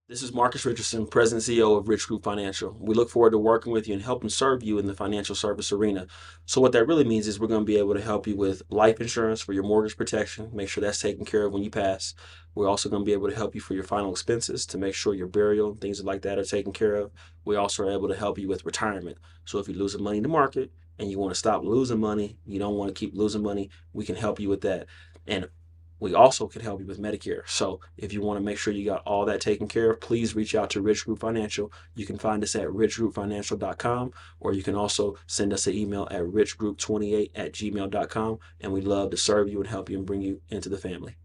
This is Marcus Richardson, President and CEO of Rich Group Financial. We look forward to working with you and helping serve you in the financial service arena. So, what that really means is we're going to be able to help you with life insurance for your mortgage protection, make sure that's taken care of when you pass. We're also going to be able to help you for your final expenses to make sure your burial and things like that are taken care of. We also are able to help you with retirement. So, if you're losing money in the market and you want to stop losing money, you don't want to keep losing money, we can help you with that. And we also can help you with Medicare. So if you want to make sure you got all that taken care of, please reach out to Rich Group Financial. You can find us at richgroupfinancial.com, or you can also send us an email at richgroup28@gmail.com. And we'd love to serve you and help you and bring you into the family.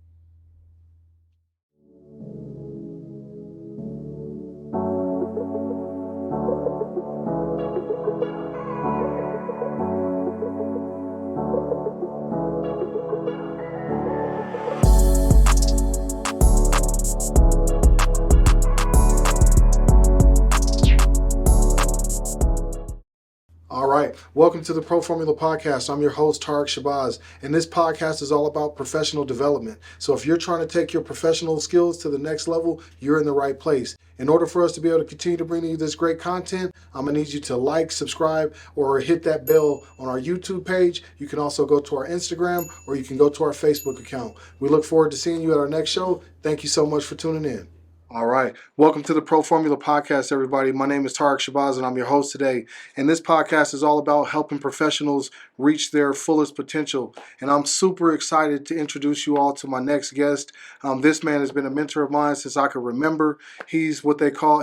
All right. Welcome to the Pro Formula Podcast. I'm your host, Tarek Shabazz, and this podcast is all about professional development. So if you're trying to take your professional skills to the next level, you're in the right place. In order for us to be able to continue to bring you this great content, I'm going to need you to like, subscribe, or hit that bell on our YouTube page. You can also go to our Instagram, or you can go to our Facebook account. We look forward to seeing you at our next show. Thank you so much for tuning in. All right. Welcome to the Pro Formula Podcast, everybody. My name is Tarek Shabazz, and I'm your host today. And this podcast is all about helping professionals reach their fullest potential. And I'm super excited to introduce you all to my next guest. This man has been a mentor of mine since I can remember. He's who they call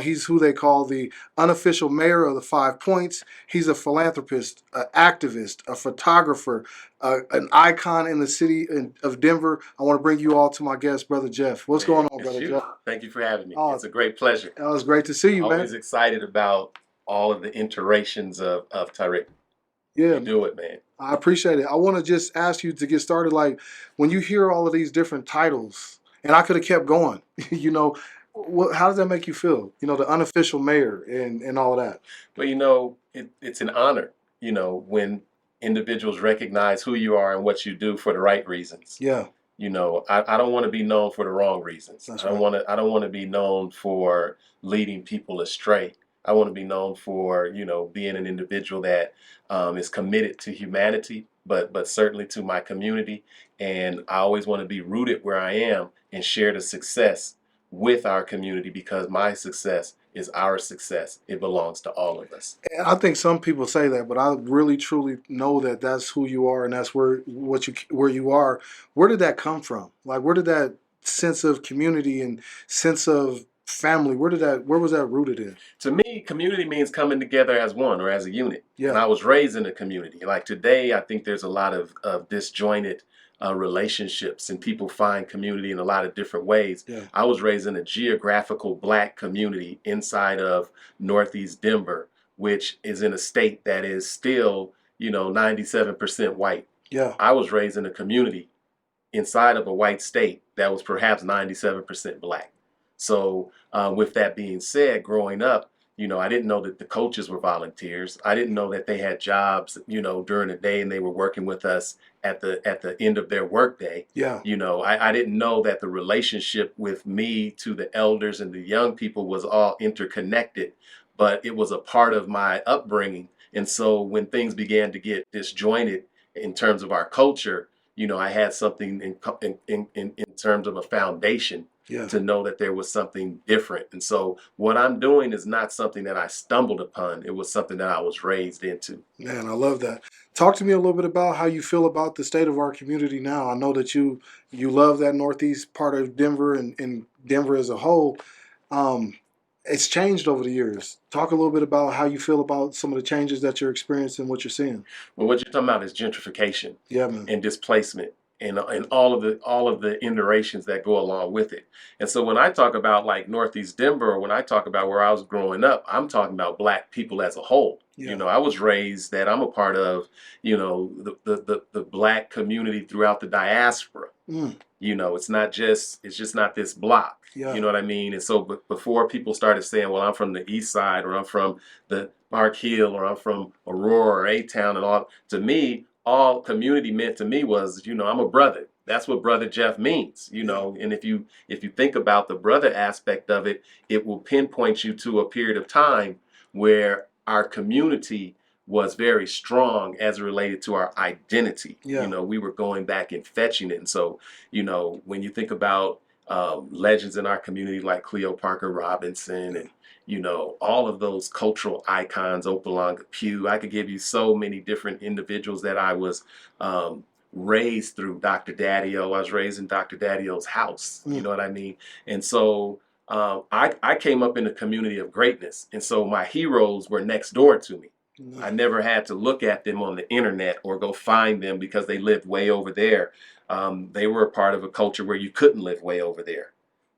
the unofficial mayor of the 5 Points. He's a philanthropist, an activist, a photographer, an icon in the city of Denver. I want to bring you all to my guest, Brother Jeff. What's going on, Brother Jeff? Thank you for having me. It's a great pleasure. It was great to see you, man. Always excited about all of the iterations of Tariq. Yeah, You do it, man. I appreciate it. I want to just ask you to get started. Like, when you hear all of these different titles, and I could have kept going, how does that make you feel? The unofficial mayor and all that. But it's an honor, when individuals recognize who you are and what you do for the right reasons. Yeah. I don't want to be known for the wrong reasons. That's I don't want to be known for leading people astray. I want to be known for, being an individual that is committed to humanity, but certainly to my community. And I always want to be rooted where I am and share the success with our community, because my success is our success. It belongs to all of us. And I think some people say that, but I really truly know that that's who you are, and that's where you are. Where did that come from? Like, where did that sense of community and sense of family, where was that rooted in? To me, community means coming together as one or as a unit. Yeah. And I was raised in a community. Like today, I think there's a lot of disjointed relationships, and people find community in a lot of different ways. Yeah. I was raised in a geographical Black community inside of Northeast Denver, which is in a state that is still, 97% white. Yeah. I was raised in a community inside of a white state that was perhaps 97% Black. So with that being said, growing up, I didn't know that the coaches were volunteers. I didn't know that they had jobs, during the day, and they were working with us at the end of their workday. Yeah. I didn't know that the relationship with me to the elders and the young people was all interconnected, but it was a part of my upbringing. And so when things began to get disjointed in terms of our culture, I had something in terms of a foundation. Yeah. To know that there was something different. And so what I'm doing is not something that I stumbled upon. It was something that I was raised into. Man, I love that. Talk to me a little bit about how you feel about the state of our community now. I know that you love that northeast part of Denver and Denver as a whole. It's changed over the years. Talk a little bit about how you feel about some of the changes that you're experiencing, what you're seeing. Well, what you're talking about is gentrification. Yeah, man. And displacement. And all of the iterations that go along with it. And so when I talk about like Northeast Denver, or when I talk about where I was growing up, I'm talking about Black people as a whole. Yeah. I was raised that I'm a part of, the Black community throughout the diaspora. Mm. It's just not this block. Yeah. You know what I mean? And so before people started saying, well, I'm from the East Side, or I'm from the Park Hill, or I'm from Aurora or A-Town, and all, to me, all community meant to me was, I'm a brother That's what Brother Jeff means, you know. And if you think about the brother aspect of it, it will pinpoint you to a period of time where our community was very strong as it related to our identity. Yeah. You know, we were going back and fetching it. And so, you know, when you think about legends in our community like Cleo Parker Robinson and, you know, all of those cultural icons, Opalanga Pugh, I could give you so many different individuals that I was raised through. Dr. Daddy-O, I was raised in Dr. Daddy-O's house, you know what I mean? And so I came up in a community of greatness. And so my heroes were next door to me. I never had to look at them on the internet or go find them because they lived way over there. They were a part of a culture where you couldn't live way over there,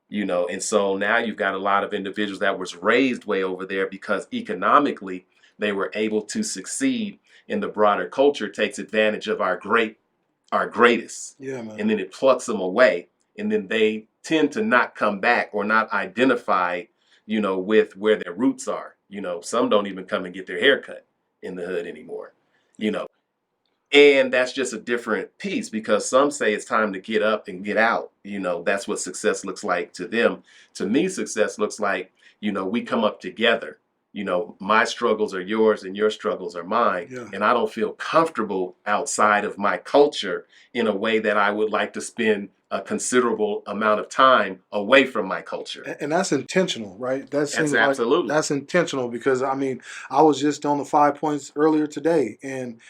you know. And so now you've got a lot of individuals that was raised way over there because economically they were able to succeed in the broader culture, takes advantage of our greatest. Yeah, man. And then it plucks them away. And then they tend to not come back or not identify, you know, with where their roots are. You know, some don't even come and get their hair cut in the hood anymore, you know. And that's just a different piece because some say it's time to get up and get out. You know, that's what success looks like to them. To me, success looks like, you know, we come up together. You know, my struggles are yours and your struggles are mine. Yeah. And I don't feel comfortable outside of my culture in a way that I would like to spend a considerable amount of time away from my culture. And that's intentional, right? That's absolutely. That's intentional because, I mean, I was just on the 5 points earlier today and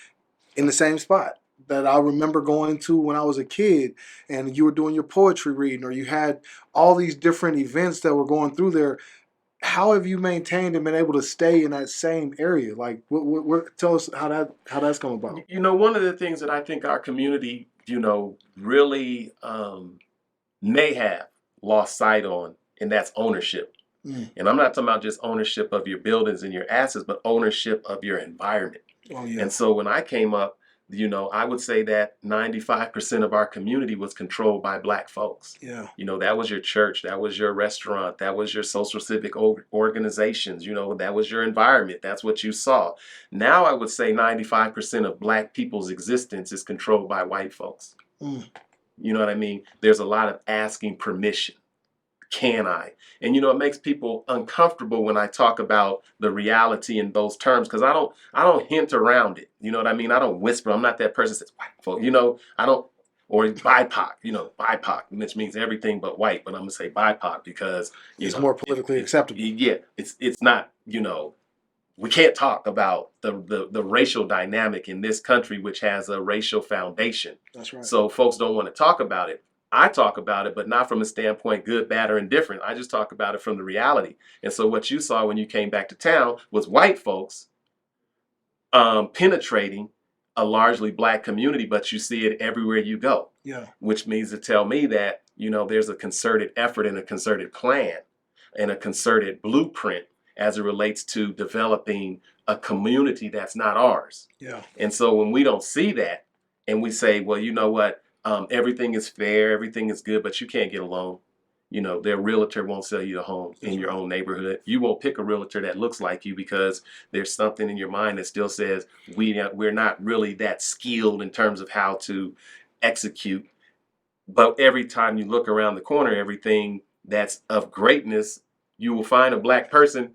in the same spot that I remember going to when I was a kid and you were doing your poetry reading or you had all these different events that were going through there. How have you maintained and been able to stay in that same area? Like, tell us how that's come about. You know, one of the things that I think our community, you know, really may have lost sight on, and that's ownership. And I'm not talking about just ownership of your buildings and your assets, but ownership of your environment. Oh, yeah. And so when I came up, you know, I would say that 95% of our community was controlled by Black folks. Yeah. You know, that was your church, that was your restaurant, that was your social civic organizations, you know, that was your environment. That's what you saw. Now I would say 95% of Black people's existence is controlled by white folks. You know what I mean? There's a lot of asking permission. Can I? And, you know, it makes people uncomfortable when I talk about the reality in those terms because I don't hint around it. You know what I mean? I don't whisper. I'm not that person that says white folk. You know, I don't, or BIPOC, you know, BIPOC, which means everything but white, but I'm going to say BIPOC because it's more politically acceptable. Yeah, it's not, you know, we can't talk about the racial dynamic in this country, which has a racial foundation. That's right. So folks don't want to talk about it. I talk about it, but not from a standpoint good, bad, or indifferent. I just talk about it from the reality. And so what you saw when you came back to town was white folks penetrating a largely Black community, but you see it everywhere you go. Yeah. Which means to tell me that, you know, there's a concerted effort and a concerted plan and a concerted blueprint as it relates to developing a community that's not ours. Yeah. And so when we don't see that and we say, well, you know what? Everything is fair, everything is good, but you can't get a loan. You know, their realtor won't sell you a home in your own neighborhood. You won't pick a realtor that looks like you because there's something in your mind that still says we're not really that skilled in terms of how to execute. But every time you look around the corner, everything that's of greatness, you will find a Black person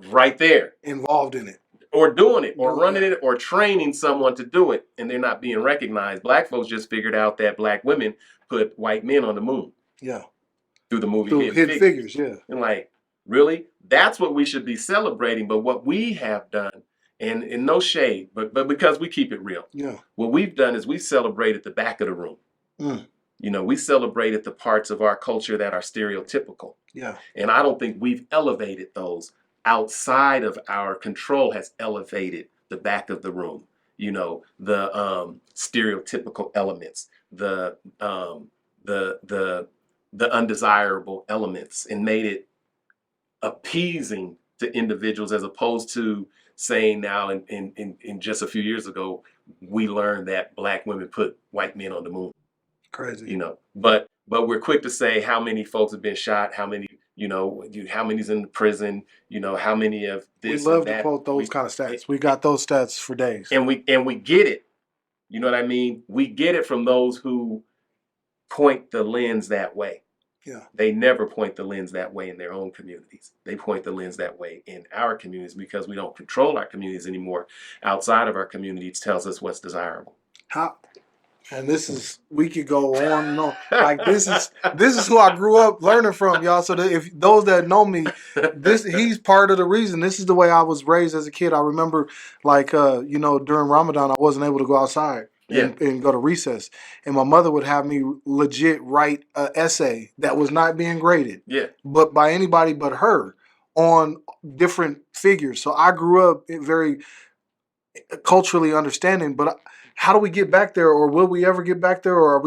right there. Involved in it. Or doing it, or running it, or training someone to do it, and they're not being recognized. Black folks just figured out that Black women put white men on the moon. Yeah. Through the movie Hidden Figures, yeah. And like, really? That's what we should be celebrating. But what we have done, and no shade, but because we keep it real. Yeah. What we've done is we celebrated the back of the room. You know, we celebrated the parts of our culture that are stereotypical. Yeah. And I don't think we've elevated those. Outside of our control has elevated the back of the room, you know, the stereotypical elements, the undesirable elements, and made it appeasing to individuals as opposed to saying now in just a few years ago, we learned that Black women put white men on the moon. Crazy. You know, but we're quick to say how many folks have been shot, how many, you know, how many's in prison, you know, how many of this. We love to quote those kind of stats. We got those stats for days. And we get it. You know what I mean? We get it from those who point the lens that way. Yeah. They never point the lens that way in their own communities. They point the lens that way in our communities because we don't control our communities anymore. Outside of our communities tells us what's desirable. How? And this is, we could go on and on. Like this is who I grew up learning from, y'all. So that if those that know me, he's part of the reason. This is the way I was raised as a kid. I remember, like, during Ramadan, I wasn't able to go outside and go to recess, and my mother would have me legit write an essay that was not being graded, but by anybody but her, on different figures. So I grew up very culturally understanding, but how do we get back there, or will we ever get back there, or are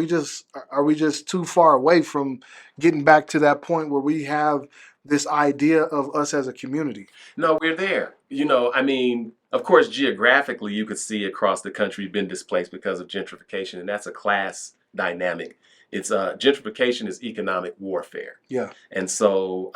we just too far away from getting back to that point where we have this idea of us as a community? No, we're there. I mean, of course, geographically, you could see across the country been displaced because of gentrification, and that's a class dynamic. It's gentrification is economic warfare. Yeah. And so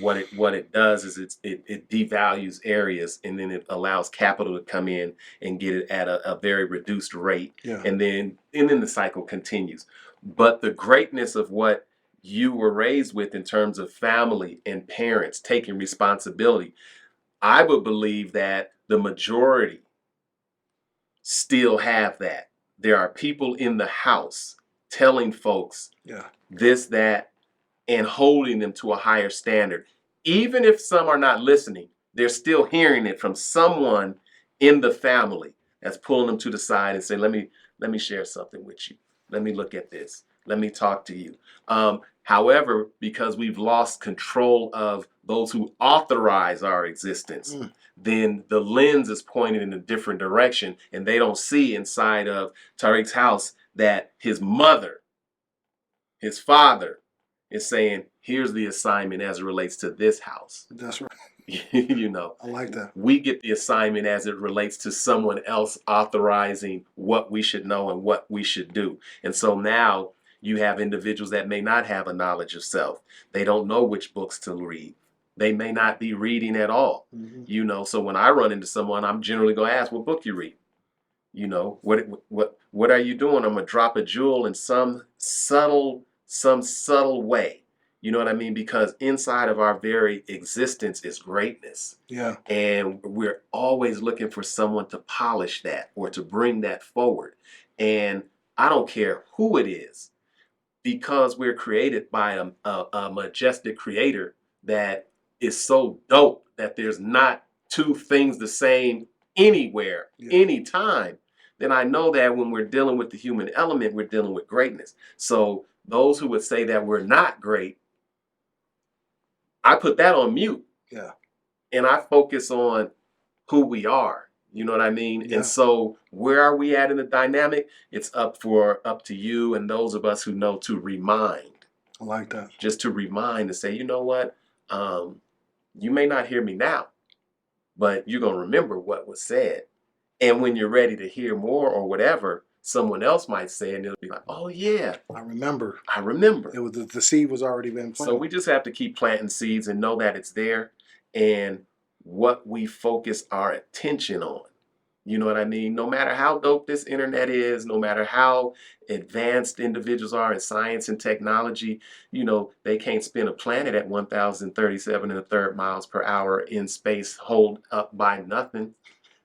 what it does is it devalues areas, and then it allows capital to come in and get it at a very reduced rate. Yeah. And then the cycle continues. But the greatness of what you were raised with in terms of family and parents taking responsibility, I would believe that the majority still have that. There are people in the house telling folks this, that, and holding them to a higher standard. Even if some are not listening, they're still hearing it from someone in the family that's pulling them to the side and saying, let me share something with you. Let me look at this. Let me talk to you. However, because we've lost control of those who authorize our existence, then the lens is pointed in a different direction, and they don't see inside of Tariq's house that his mother, his father, is saying, here's the assignment as it relates to this house. That's right. I like that. We get the assignment as it relates to someone else authorizing what we should know and what we should do. And so now you have individuals that may not have a knowledge of self. They don't know which books to read. They may not be reading at all. So when I run into someone, I'm generally going to ask, what book you read? What are you doing? I'm going to drop a jewel in some subtle way. You know what I mean? Because inside of our very existence is greatness. Yeah. And we're always looking for someone to polish that or to bring that forward. And I don't care who it is, because we're created by a majestic creator that is so dope that there's not two things the same anywhere, anytime. Then I know that when we're dealing with the human element, we're dealing with greatness. So those who would say that we're not great, I put that on mute. Yeah. And I focus on who we are. You know what I mean? Yeah. And so where are we at in the dynamic? It's up to you and those of us who know to remind. I like that. Just to remind and say, you know what? You may not hear me now, but you're going to remember what was said. And when you're ready to hear more or whatever, someone else might say, and it'll be like, oh yeah, I remember. It was the seed was already been planted. So we just have to keep planting seeds and know that it's there, and what we focus our attention on. You know what I mean? No matter how dope this internet is, no matter how advanced individuals are in science and technology, they can't spin a planet at 1,037 1/3 miles per hour in space, hold up by nothing.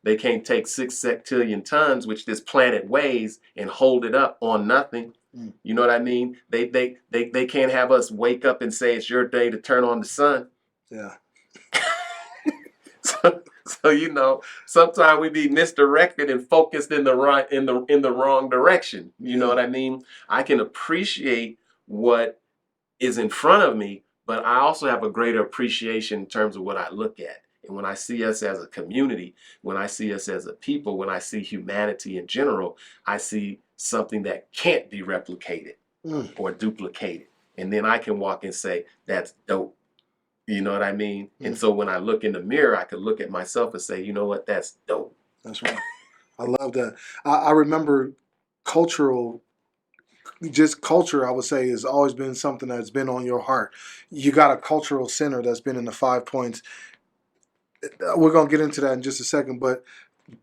They can't take 6 septillion tons, which this planet weighs, and hold it up on nothing. You know what I mean? They can't have us wake up and say it's your day to turn on the sun. Yeah. So sometimes we be misdirected and focused in the wrong direction. You know what I mean? I can appreciate what is in front of me, but I also have a greater appreciation in terms of what I look at. And when I see us as a community, when I see us as a people, when I see humanity in general, I see something that can't be replicated or duplicated. And then I can walk and say, that's dope. You know what I mean? And so when I look in the mirror, I could look at myself and say, you know what, that's dope. That's right. I love that. I remember culture, I would say, has always been something that's been on your heart. You got a cultural center that's been in the 5 points. We're going to get into that in just a second, but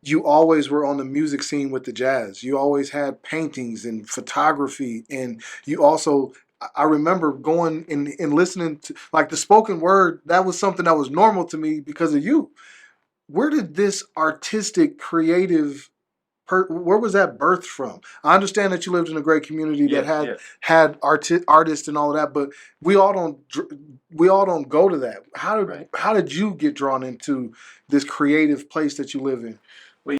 you always were on the music scene with the jazz. You always had paintings and photography, and you also. I remember going and listening to like the spoken word. That was something that was normal to me because of you. Where did this artistic, creative where was that birthed from? I understand that you lived in a great community that Yeah, yeah, had artists and all of that, but we all don't go to that. right. How did you get drawn into this creative place that you live in? Well,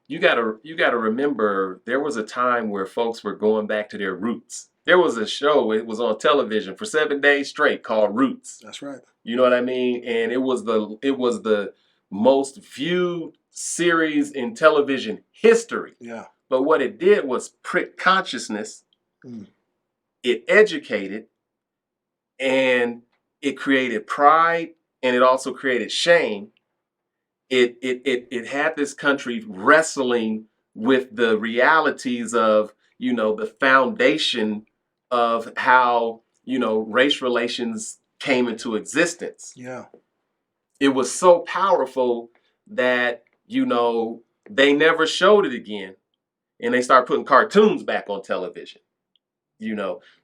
you gotta remember there was a time where folks were going back to their roots. There was a show, it was on television for 7 days straight called Roots. That's right. You know what I mean? And it was the most viewed series in television history. Yeah. But what it did was prick consciousness, Mm. it educated, and it created pride, and it also created shame. It had this country wrestling with the realities of the foundation of how race relations came into existence. Yeah. It was so powerful that they never showed it again, and they started putting cartoons back on television.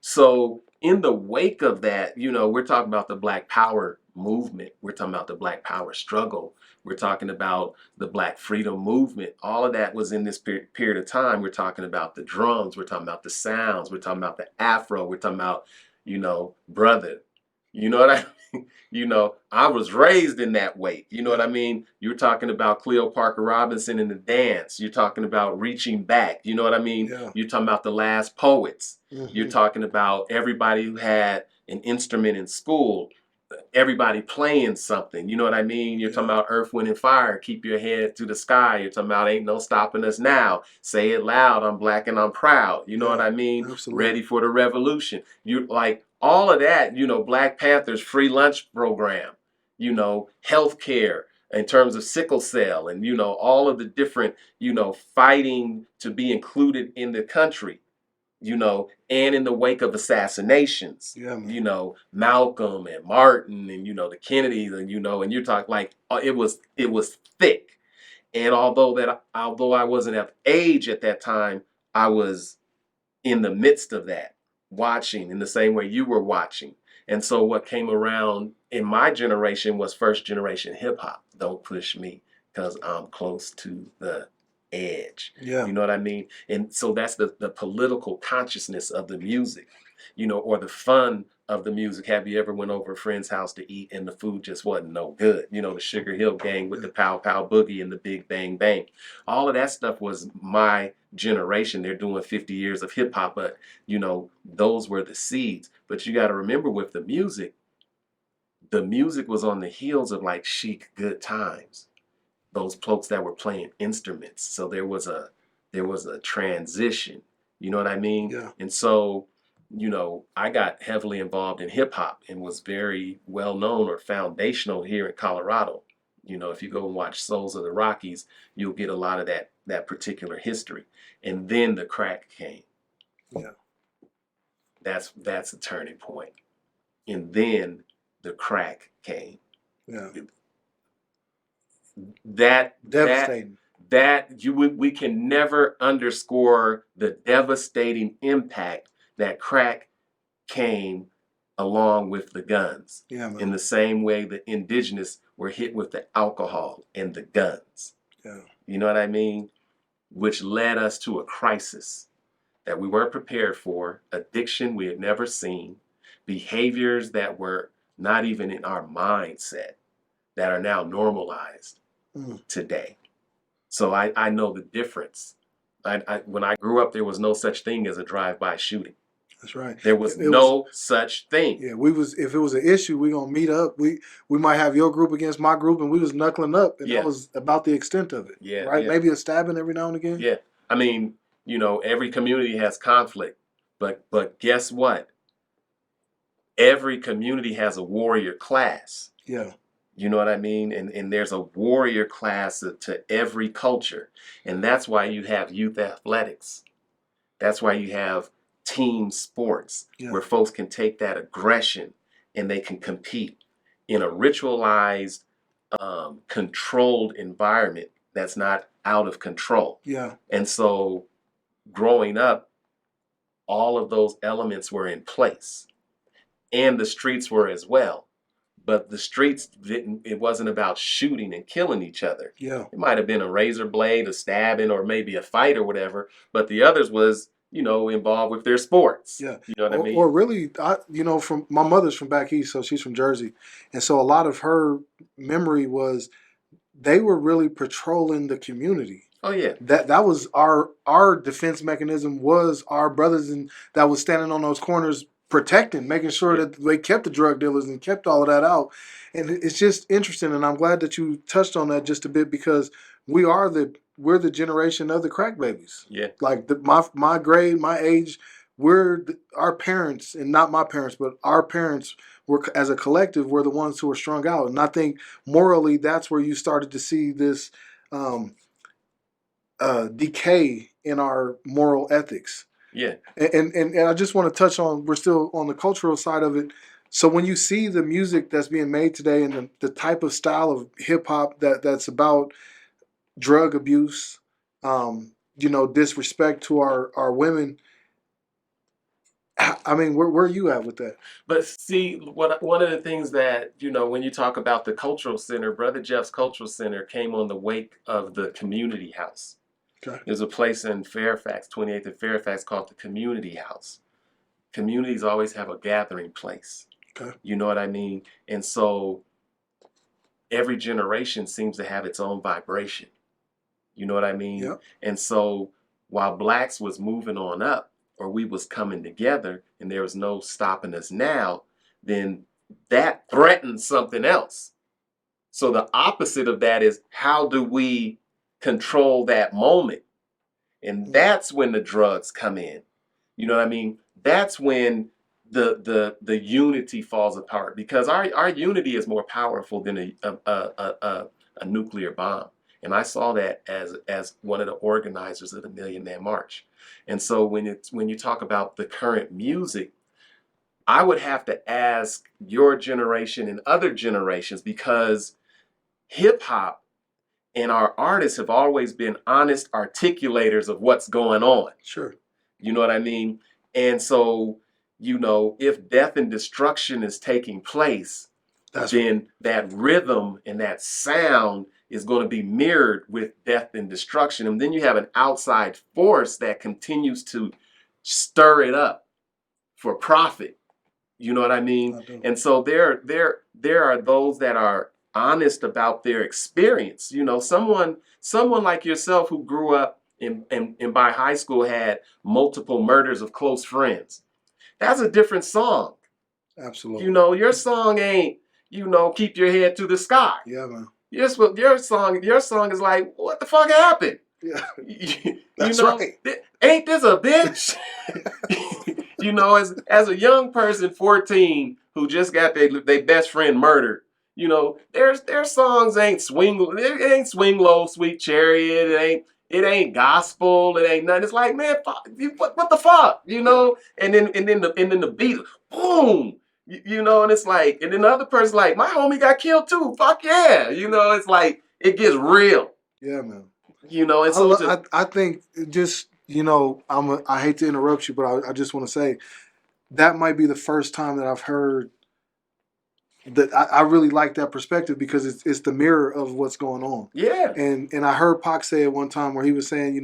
So in the wake of that, we're talking about the Black Power movement, we're talking about the Black Power struggle, we're talking about the Black freedom movement. All of that was in this period of time. We're talking about the drums, we're talking about the sounds, we're talking about the afro, we're talking about brother, you know what I mean? I was raised in that way. You know what I mean? You're talking about Cleo Parker Robinson in the dance. You're talking about reaching back. You know what I mean? Yeah. You're talking about the last poets. You're Mm-hmm. talking about everybody who had an instrument in school, everybody playing something. You know what I mean? You're talking Yeah. about Earth, Wind, and Fire. Keep your head to the sky. You're talking about ain't no stopping us now. Say it loud. I'm black and I'm proud. You know what Yeah. I mean? Absolutely. Ready for the revolution. You like all of that. Black Panther's free lunch program. Healthcare in terms of sickle cell, and all of the different fighting to be included in the country. And in the wake of assassinations, Yeah, man. Malcolm and Martin and the Kennedys, and you're talking like it was thick. And although I wasn't of age at that time, I was in the midst of that, watching in the same way you were watching. And so what came around in my generation was first generation hip hop. Don't push me because I'm close to the edge. Yeah. You know what I mean? And so that's the political consciousness of the music, or the fun of the music. Have you ever went over a friend's house to eat and the food just wasn't no good? The Sugar Hill Gang with the Pow Pow Boogie and the Big Bang Bang. All of that stuff was my generation. They're doing 50 years of hip hop, but those were the seeds. But you got to remember with the music was on the heels of like chic good times. Those folks that were playing instruments. So there was a transition. You know what I mean? Yeah. And so, I got heavily involved in hip hop and was very well known or foundational here in Colorado. If you go and watch Souls of the Rockies, you'll get a lot of that particular history. And then the crack came. Yeah. That's a turning point. And then the crack came. Yeah. That Devastating. we can never underscore the devastating impact that crack came along with the guns. Yeah, man. In the same way the indigenous were hit with the alcohol and the guns. Yeah. You know what I mean? Which led us to a crisis that we weren't prepared for, addiction we had never seen, behaviors that were not even in our mindset that are now normalized today. So I know the difference. When I grew up, there was no such thing as a drive-by shooting. That's right. There was no such thing. Yeah, if it was an issue, we gonna meet up. We might have your group against my group, and we was knuckling up, and that was about the extent of it. Yeah, right. yeah. Maybe a stabbing every now and again. Yeah, I mean, every community has conflict, but guess what? Every community has a warrior class. Yeah. You know what I mean? And there's a warrior class to every culture. And that's why you have youth athletics. That's why you have team sports where folks can take that aggression and they can compete in a ritualized controlled environment that's not out of control. Yeah. And so growing up, all of those elements were in place, and the streets were as well. But the streets didn't, it wasn't about shooting and killing each other. Yeah. It might have been a razor blade, a stabbing, or maybe a fight or whatever, but the others was, involved with their sports. Yeah. You know what I mean? Or really, from my mother's from back east, so she's from Jersey. And so a lot of her memory was they were really patrolling the community. Oh yeah. That was our defense mechanism, was our brothers that was standing on those corners protecting, making sure that they kept the drug dealers and kept all of that out. And it's just interesting, and I'm glad that you touched on that just a bit, because we're the generation of the crack babies. Yeah. Like my grade, my age, our parents, and not my parents, but our parents were, as a collective, were the ones who were strung out. And I think morally, that's where you started to see this decay in our moral ethics. Yeah. And I just want to touch on, we're still on the cultural side of it. So when you see the music that's being made today, and the type of style of hip hop that's about drug abuse, disrespect to our women, I mean, where are you at with that? But see, one of the things that, when you talk about the cultural center, Brother Jeff's Cultural Center came on the wake of the community house. Okay. There's a place in Fairfax, 28th and Fairfax, called the Community House. Communities always have a gathering place. Okay. You know what I mean? And so every generation seems to have its own vibration. You know what I mean? Yep. And so while blacks was moving on up, or we was coming together, and there was no stopping us now, then that threatens something else. So the opposite of that is, how do we control that moment? And that's when the drugs come in. You know what I mean? That's when the unity falls apart, because our unity is more powerful than a nuclear bomb. And I saw that as one of the organizers of the Million Man March. And so when you talk about the current music, I would have to ask your generation and other generations, because hip hop and our artists have always been honest articulators of what's going on. Sure. You know what I mean? And so, if death and destruction is taking place, then that rhythm and that sound is going to be mirrored with death and destruction. And then you have an outside force that continues to stir it up for profit. You know what I mean? And so there are those that are honest about their experience. Someone like yourself who grew up and by high school had multiple murders of close friends. That's a different song. Absolutely. Your song ain't, keep your head to the sky. Yeah, man. Your song is like, what the fuck happened? Yeah. That's right. Ain't this a bitch? As a young person, 14, who just got their best friend murdered, their songs ain't swing low, sweet chariot. It ain't gospel. It ain't nothing. It's like, man, what the fuck, And then the beat, boom. And it's like, and then the other person's like, my homie got killed too. Fuck yeah. It's like, it gets real. Yeah, man. And so I think just, I hate to interrupt you, but I just want to say that might be the first time that I've heard that I really like that perspective, because it's the mirror of what's going on. Yeah. And I heard Pac say it one time where he was saying,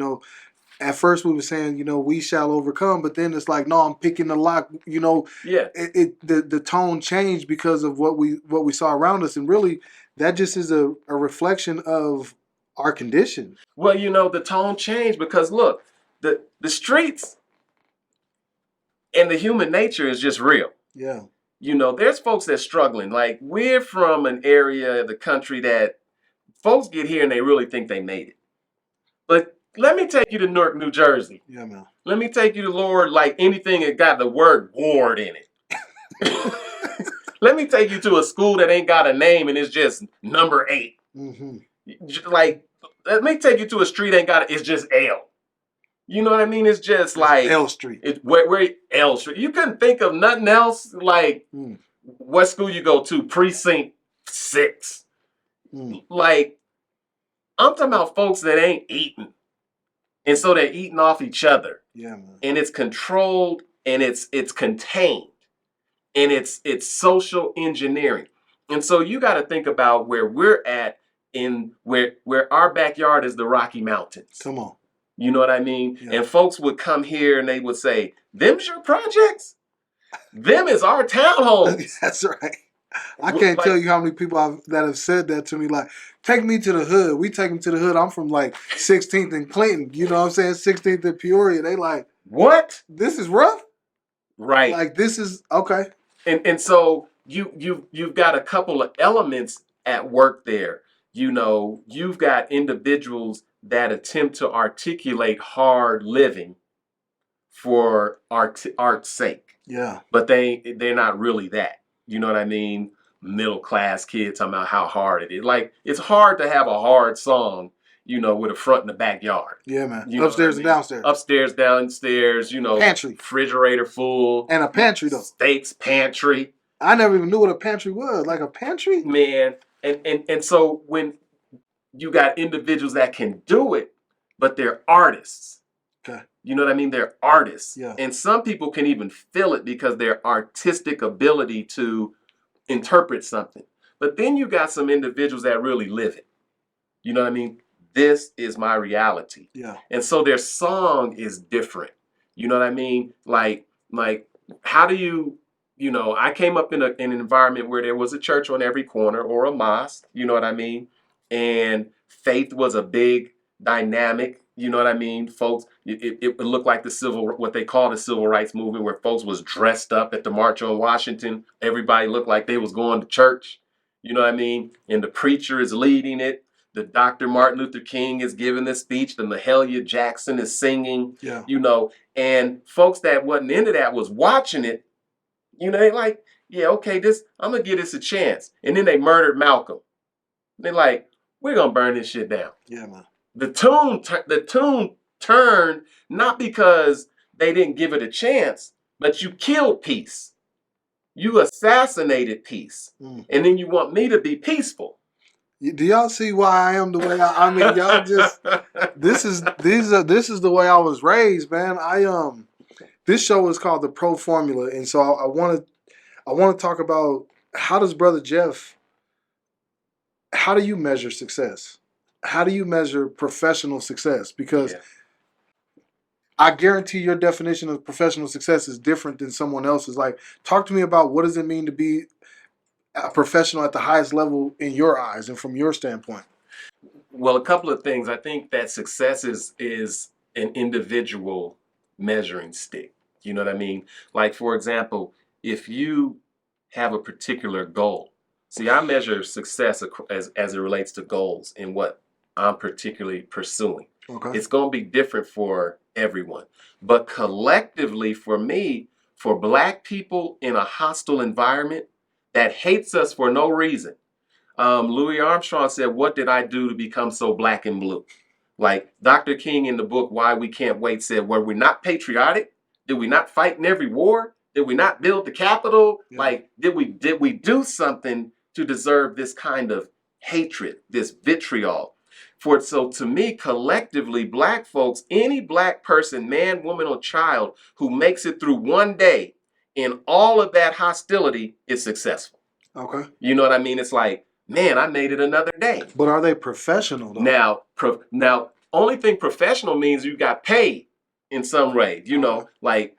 at first we were saying, we shall overcome, but then it's like, no, I'm picking the lock. Yeah. The tone changed because of what we saw around us, and really that just is a reflection of our condition. Well, the tone changed because look, the streets and the human nature is just real. Yeah. There's folks that's struggling. Like, we're from an area of the country that folks get here and they really think they made it. But let me take you to Newark, New Jersey. Yeah, man. Let me take you to Lord, like anything that got the word Ward in it. Let me take you to a school that ain't got a name and it's just number 8. Mm-hmm. Like, let me take you to a street ain't got it's just L. You know what I mean? It's just like L Street. Where L Street. You couldn't think of nothing else. Like, what school you go to? Precinct 6. Like, I'm talking about folks that ain't eating. And so they're eating off each other. Yeah, man. And it's controlled and it's contained. And it's social engineering. And so you got to think about where we're at in where our backyard is the Rocky Mountains. Come on. You know what I mean? Yeah. And folks would come here and they would say, "Them's your projects? Them is our townhomes." That's right. I can't tell you how many people that have said that to me. Like, take me to the hood. We take them to the hood. I'm from like 16th and Clinton. You know what I'm saying? 16th and Peoria. They like, what? This is rough? Right. Like, this is, okay. And so you've got a couple of elements at work there. You know, you've got individuals that attempt to articulate hard living for art's sake. Yeah. But they're not really that. You know what I mean? Middle class kids talking about how hard it is. Like, it's hard to have a hard song, you know, with a front and a backyard. Yeah, man. You Upstairs and downstairs. Upstairs, downstairs, you know. Pantry. Refrigerator full. And a pantry, though. Steaks, pantry. I never even knew what a pantry was. Like a pantry? Man. And so when you got individuals that can do it, but they're artists. Okay. You know what I mean? They're artists. Yeah. And some people can even feel it because their artistic ability to interpret something. But then you got some individuals that really live it. You know what I mean? This is my reality. Yeah. And so their song is different. You know what I mean? Like how do you know, I came up in an environment where there was a church on every corner or a mosque, you know what I mean? And faith was a big dynamic, you know what I mean? Folks, it looked like what they call the civil rights movement, where folks was dressed up at the March on Washington. Everybody looked like they was going to church, you know what I mean? And the preacher is leading it. The Dr. Martin Luther King is giving the speech. The Mahalia Jackson is singing, you know, and folks that wasn't into that was watching it. You know, they like, yeah, okay, I'm going to give this a chance. And then they murdered Malcolm. They're like, we're going to burn this shit down. Yeah, man. The tune turned not because they didn't give it a chance, but you killed peace. You assassinated peace. And then you want me to be peaceful. Do y'all see why I am the way I mean, y'all just, this is the way I was raised, man. This show is called The Pro Formula, and so I want to talk about, how does Brother Jeff, how do you measure success? How do you measure professional success? Because I guarantee your definition of professional success is different than someone else's. Like, talk to me about, what does it mean to be a professional at the highest level in your eyes and from your standpoint? Well, a couple of things. I think that success is an individual measuring stick. You know what I mean? Like, for example, if you have a particular goal. See, I measure success as it relates to goals and what I'm particularly pursuing. Okay. It's going to be different for everyone. But collectively, for me, for Black people in a hostile environment that hates us for no reason. Louis Armstrong said, "What did I do to become so black and blue?" Like Dr. King in the book, Why We Can't Wait, said, were we not patriotic? Did we not fight in every war? Did we not build the Capitol? Yeah. Like, did we do something to deserve this kind of hatred, this vitriol? So to me, collectively, Black folks, any Black person, man, woman, or child who makes it through one day in all of that hostility is successful. Okay. You know what I mean? It's like, man, I made it another day. But are they professional, though? Now, only thing professional means you got paid in some way. You know, like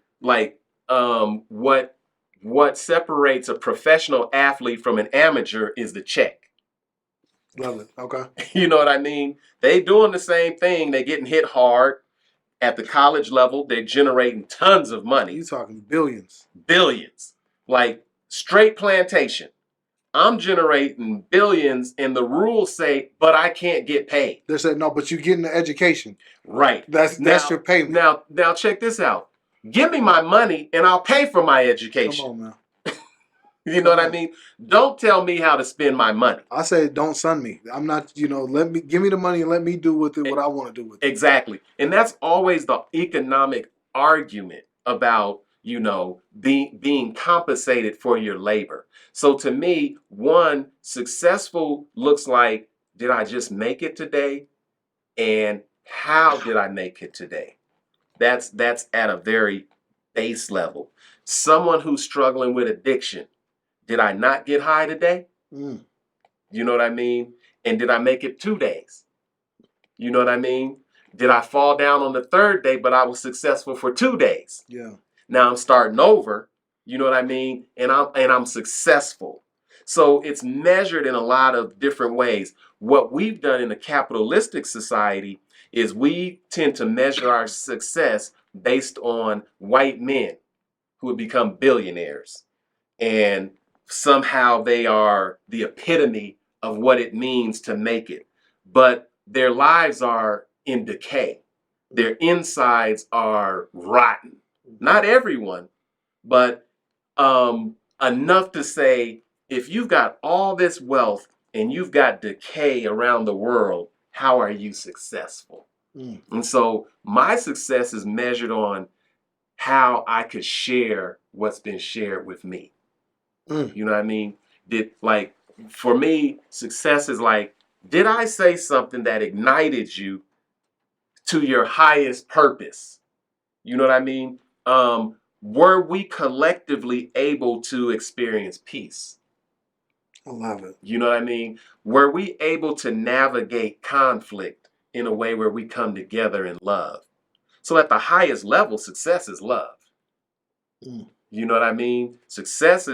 what separates a professional athlete from an amateur is the check. Love it. Okay. You know what I mean? They doing the same thing. They getting hit hard at the college level. They're generating tons of money. You talking billions. Billions. Like straight plantation. I'm generating billions, and the rules say, but I can't get paid. They said, no, but you're getting the education. Right. That's your payment. Now check this out. Give me my money, and I'll pay for my education. Come on, man. You know what I mean? Don't tell me how to spend my money. I say, don't son me. I'm not, give me the money and let me do with it what I want to do with it. Exactly. And that's always the economic argument about, being compensated for your labor. So to me, one, successful looks like, did I just make it today? And how did I make it today? That's at a very base level. Someone who's struggling with addiction, did I not get high today? Mm. You know what I mean? And did I make it 2 days? You know what I mean? Did I fall down on the third day, but I was successful for 2 days? Yeah. Now I'm starting over, you know what I mean? And I'm successful. So it's measured in a lot of different ways. What we've done in a capitalistic society is we tend to measure our success based on white men who have become billionaires. And somehow they are the epitome of what it means to make it. But their lives are in decay. Their insides are rotten. Not everyone, but enough to say, if you've got all this wealth and you've got decay around the world, how are you successful? Mm. And so my success is measured on how I could share what's been shared with me. Mm. You know what I mean? For me, success is like, did I say something that ignited you to your highest purpose? You know what I mean? Were we collectively able to experience peace? I love it. You know what I mean? Were we able to navigate conflict in a way where we come together in love? So at the highest level, success is love. Mm. You know what I mean? Success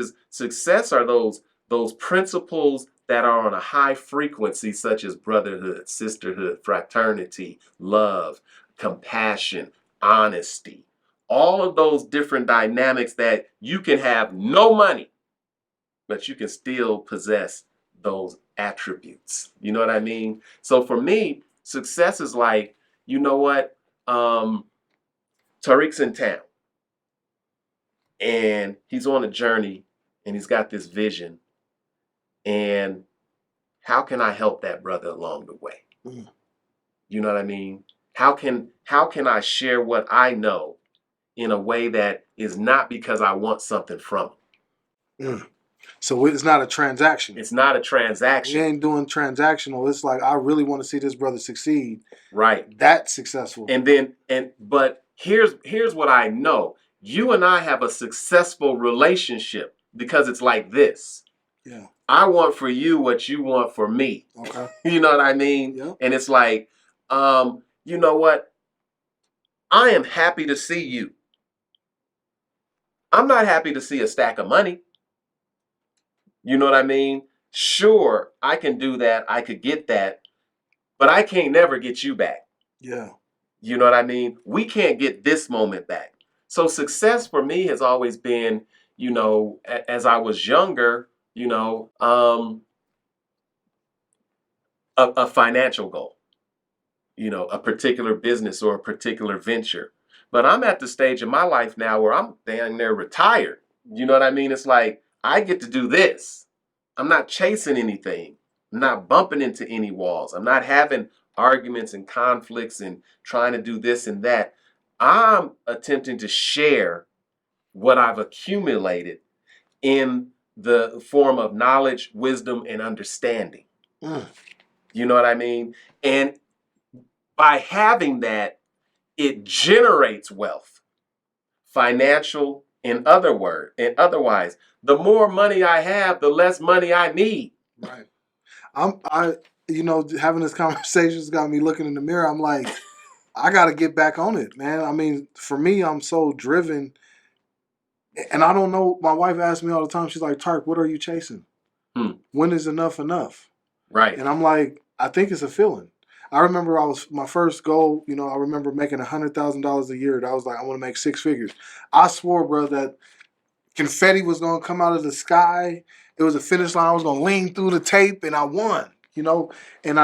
are those principles that are on a high frequency, such as brotherhood, sisterhood, fraternity, love, compassion, honesty. All of those different dynamics that you can have no money, but you can still possess those attributes. You know what I mean? So for me, success is like, you know what? Tariq's in town and he's on a journey and he's got this vision. And how can I help that brother along the way? Mm. You know what I mean? How can I share what I know in a way that is not because I want something from him? Mm. So it's not a transaction. It's not a We transaction. ain't doing transactional. It's like, I really want to see this brother succeed. Right. That's successful. But here's what I know. You and I have a successful relationship because it's like this. Yeah. I want for you what you want for me. Okay. You know what I mean? Yeah. And it's like, you know what? I am happy to see you. I'm not happy to see a stack of money. You know what I mean? Sure, I can do that. I could get that, but I can't never get you back. Yeah. You know what I mean? We can't get this moment back. So success for me has always been, as I was younger, a financial goal, a particular business or a particular venture. But I'm at the stage in my life now where I'm damn near retired. You know what I mean? It's like I get to do this. I'm not chasing anything. I'm not bumping into any walls. I'm not having arguments and conflicts and trying to do this and that. I'm attempting to share what I've accumulated in the form of knowledge, wisdom, and understanding. Mm. You know what I mean? And by having that, it generates wealth, financial and otherwise. The more money I have, the less money I need. Right. Having this conversation has got me looking in the mirror. I'm like, I got to get back on it, man. I mean, for me, I'm so driven. And I don't know. My wife asks me all the time, she's like, Tark, what are you chasing? When is enough enough? Right. And I'm like, I think it's a feeling. I remember my first goal, I remember making $100,000 a year. I was like, I want to make 6 figures. I swore, bro, that confetti was going to come out of the sky. It was a finish line. I was going to lean through the tape and I won, and it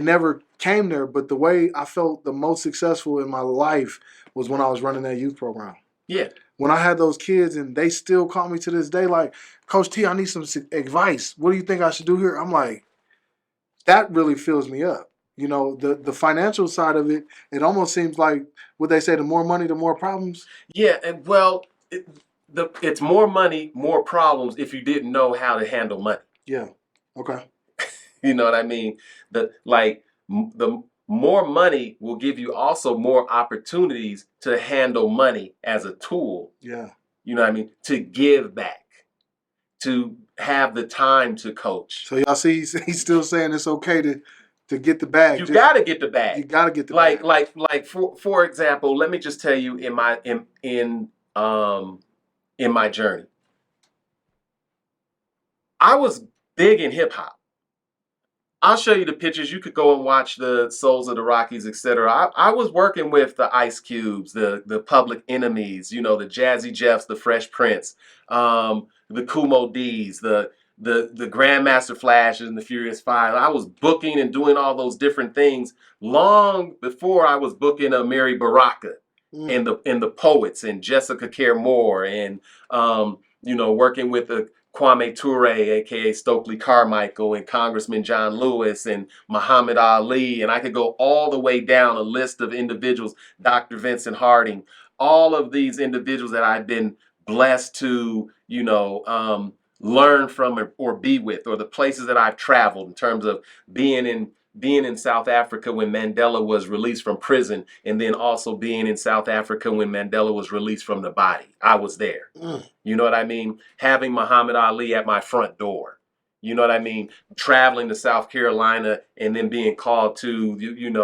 never came there. But the way I felt the most successful in my life was when I was running that youth program. Yeah. When I had those kids and they still call me to this day, like, Coach T, I need some advice. What do you think I should do here? I'm like, that really fills me up. The financial side of it, it almost seems like, would they say, the more money, the more problems? Yeah, and well, it's more money, more problems if you didn't know how to handle money. Yeah. Okay. You know what I mean? The more money will give you also more opportunities to handle money as a tool. Yeah. You know what I mean? To give back, to have the time to coach. So y'all see, he's still saying it's okay to get the bag. You got to get the You bag. got to get the bag. Like for example, let me just tell you in my journey, I was big in hip hop. I'll show you the pictures. You could go and watch the Souls of the Rockies, etc. I was working with the Ice Cubes, the Public Enemies, you know, the Jazzy Jeffs, the Fresh Prince, the Kumo D's, the Grandmaster Flashes and the Furious Five. I was booking and doing all those different things long before I was booking a Mary Baraka and the Poets and Jessica Care Moore and working with the Kwame Ture, aka Stokely Carmichael, and Congressman John Lewis and Muhammad Ali, and I could go all the way down a list of individuals, Dr. Vincent Harding, all of these individuals that I've been blessed to, learn from or be with, or the places that I've traveled in terms of being in South Africa when Mandela was released from prison, and then also being in South Africa when Mandela was released from the body. I was there. You know what I mean? Having Muhammad Ali at my front door. You know what I mean? Traveling to South Carolina and then being called to, in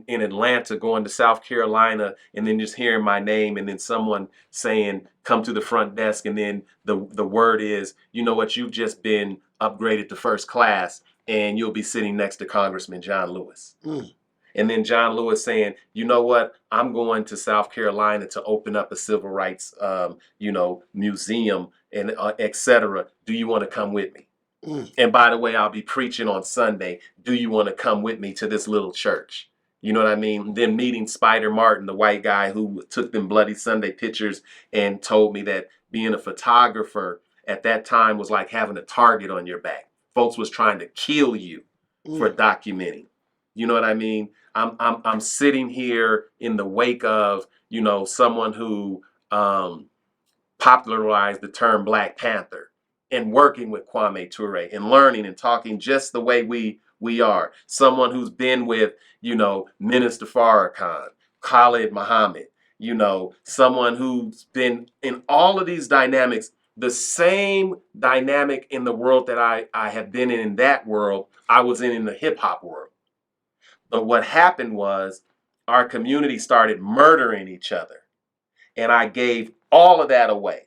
Atlanta, going to South Carolina, and then just hearing my name, and then someone saying, "Come to the front desk," and then the word is, you know what, you've just been upgraded to first class, and you'll be sitting next to Congressman John Lewis. And then John Lewis saying, you know what, I'm going to South Carolina to open up a civil rights, museum and et cetera. Do you want to come with me? And by the way, I'll be preaching on Sunday. Do you want to come with me to this little church? You know what I mean? Then meeting Spider Martin, the white guy who took them Bloody Sunday pictures and told me that being a photographer at that time was like having a target on your back. Folks was trying to kill you for documenting. You know what I mean? I'm sitting here in the wake of, someone who popularized the term Black Panther, and working with Kwame Ture and learning and talking just the way we are. Someone who's been with, Minister Farrakhan, Khalid Muhammad, someone who's been in all of these dynamics. The same dynamic in the world that I have been in that world, I was in the hip hop world. But what happened was our community started murdering each other. And I gave all of that away.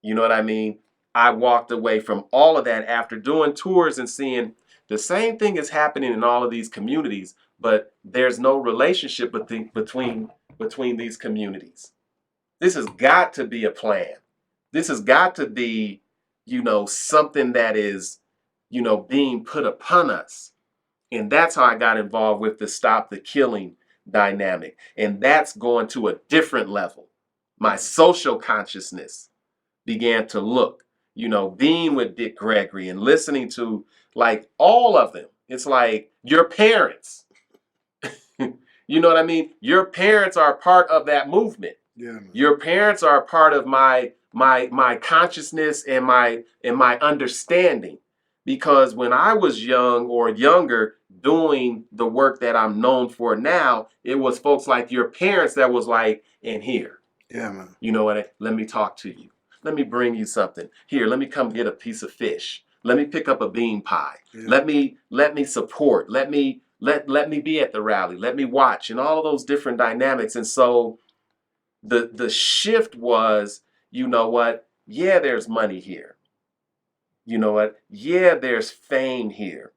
You know what I mean? I walked away from all of that after doing tours and seeing the same thing is happening in all of these communities, but there's no relationship between these communities. This has got to be a plan. This has got to be, something that is, being put upon us. And that's how I got involved with the Stop the Killing dynamic. And that's going to a different level. My social consciousness began to look, being with Dick Gregory and listening to like all of them. It's like your parents. You know what I mean? Your parents are part of that movement. Yeah, man. Your parents are a part of my consciousness and my understanding. Because when I was young or younger doing the work that I'm known for now, it was folks like your parents that was like, in here. Yeah, man. You know what? Let me talk to you. Let me bring you something. Here, let me come get a piece of fish. Let me pick up a bean pie. Yeah. Let me support. Let me be at the rally. Let me watch, and all of those different dynamics. And so the shift was, you know what? Yeah, there's money here. You know what? Yeah, there's fame here.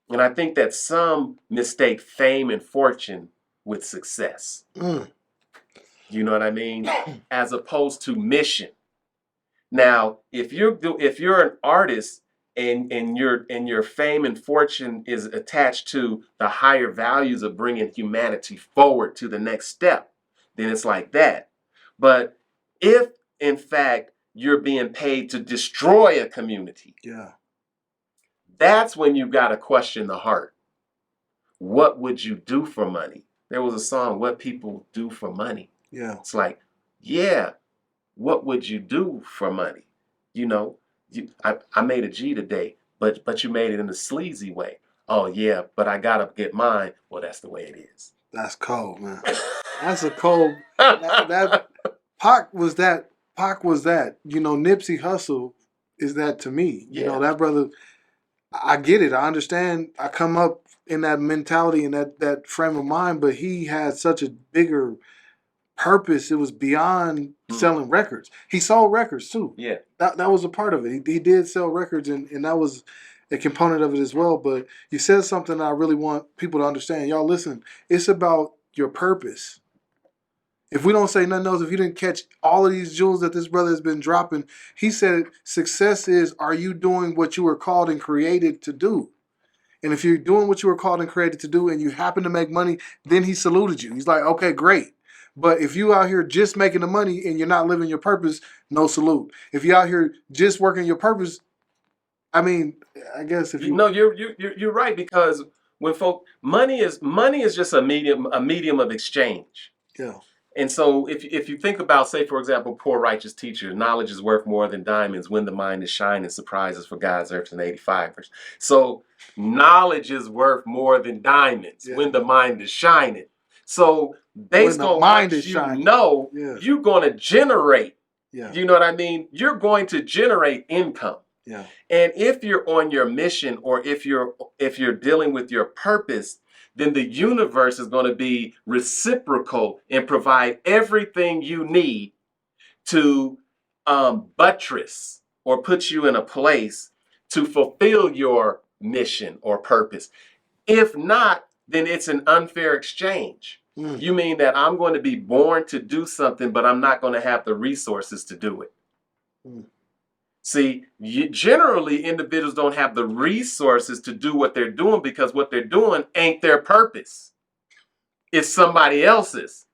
And I think that some mistake fame and fortune with success. You know what I mean? As opposed to mission. Now, if you're an artist and your fame and fortune is attached to the higher values of bringing humanity forward to the next step, then it's like that. But if in fact you're being paid to destroy a community, Yeah. that's when you got to question the heart. What would you do for money? There was a song, "What People Do for Money." Yeah. It's like, yeah, what would you do for money? You know, I made a G today, but you made it in a sleazy way. Oh yeah, but I gotta get mine. Well, that's the way it is. That's cold, man. That's a cold. That Pac was that. Pac was that. You know, Nipsey Hussle is that to me. You know, Yeah. that brother. I get it. I understand. I come up in that mentality and that frame of mind, but he had such a bigger purpose. It was beyond selling records. He sold records too. Yeah. That was a part of it. He did sell records, and that was a component of it as well. But you said something I really want people to understand. Y'all listen. It's about your purpose. If we don't say nothing else, if you didn't catch all of these jewels that this brother has been dropping, he said success is, are you doing what you were called and created to do? And if you're doing what you were called and created to do and you happen to make money, then he saluted you. He's like, okay, great. But if you out here just making the money and you're not living your purpose, no salute. If you out here just working your purpose, I mean, I guess if you No, you're right, because when money is just a medium of exchange. yeah. And so if you think about, say, for example, Poor Righteous Teacher, knowledge is worth more than diamonds when the mind is shining, surprises for God's earth and 85ers. So knowledge is worth more than diamonds when the mind is shining. So When based the on mind what is you shining. know, Yeah. you're going to generate, Yeah. you know what I mean? You're going to generate income. Yeah. And if you're on your mission, or if you're dealing with your purpose, then the universe is going to be reciprocal and provide everything you need to buttress or put you in a place to fulfill your mission or purpose. If not, then it's an unfair exchange. You mean that I'm going to be born to do something, but I'm not going to have the resources to do it. See, generally individuals don't have the resources to do what they're doing because what they're doing ain't their purpose. It's somebody else's.